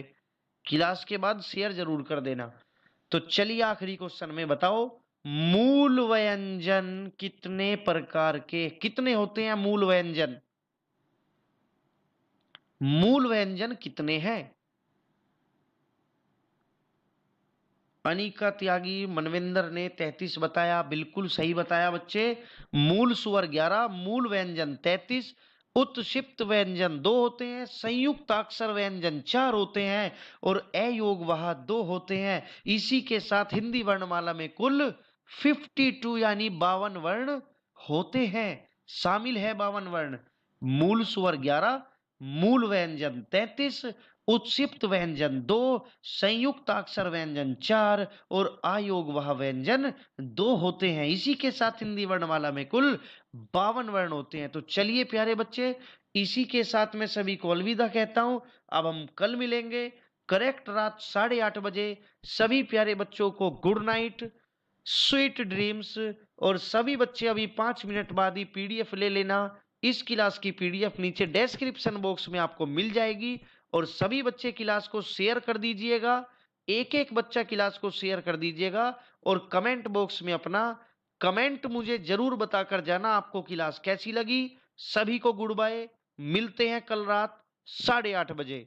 क्लास के बाद शेयर जरूर कर देना। तो चलिए आखिरी क्वेश्चन में बताओ, मूल व्यंजन कितने प्रकार के, कितने होते हैं मूल व्यंजन? मूल व्यंजन कितने हैं? अनिका त्यागी, मनविंदर ने 33 बताया, बिल्कुल सही बताया बच्चे। मूल स्वर 11, मूल व्यंजन 33, उत्क्षिप्त व्यंजन 2 होते हैं, संयुक्त अक्षर व्यंजन 4 होते हैं, और अयोगवाह 2 होते हैं। इसी के साथ हिंदी वर्णमाला में कुल 52 यानी 52 वर्ण होते हैं। शामिल है 52 वर्ण। मूल स्वर 11, मूल व्यंजन 33, उत्क्षिप्त व्यंजन 2, संयुक्त अक्षर व्यंजन 4, और अयोगवाह व्यंजन 2 होते हैं। इसी के साथ हिंदी वर्णमाला में कुल 52 वर्ण होते हैं। तो चलिए प्यारे बच्चे, इसी के साथ मैं सभी को अलविदा कहता हूं। अब हम कल मिलेंगे करेक्ट रात 8:30 बजे। सभी प्यारे बच्चों को गुड नाइट, स्वीट ड्रीम्स। और सभी बच्चे अभी 5 मिनट बाद ही पीडीएफ ले लेना। इस क्लास की पीडीएफ नीचे डिस्क्रिप्शन बॉक्स में आपको मिल जाएगी। और सभी बच्चे क्लास को शेयर कर दीजिएगा, एक एक बच्चा क्लास को शेयर कर दीजिएगा। और कमेंट बॉक्स में अपना कमेंट मुझे जरूर बताकर जाना आपको क्लास कैसी लगी। सभी को गुड बाय, मिलते हैं कल रात 8:30 बजे।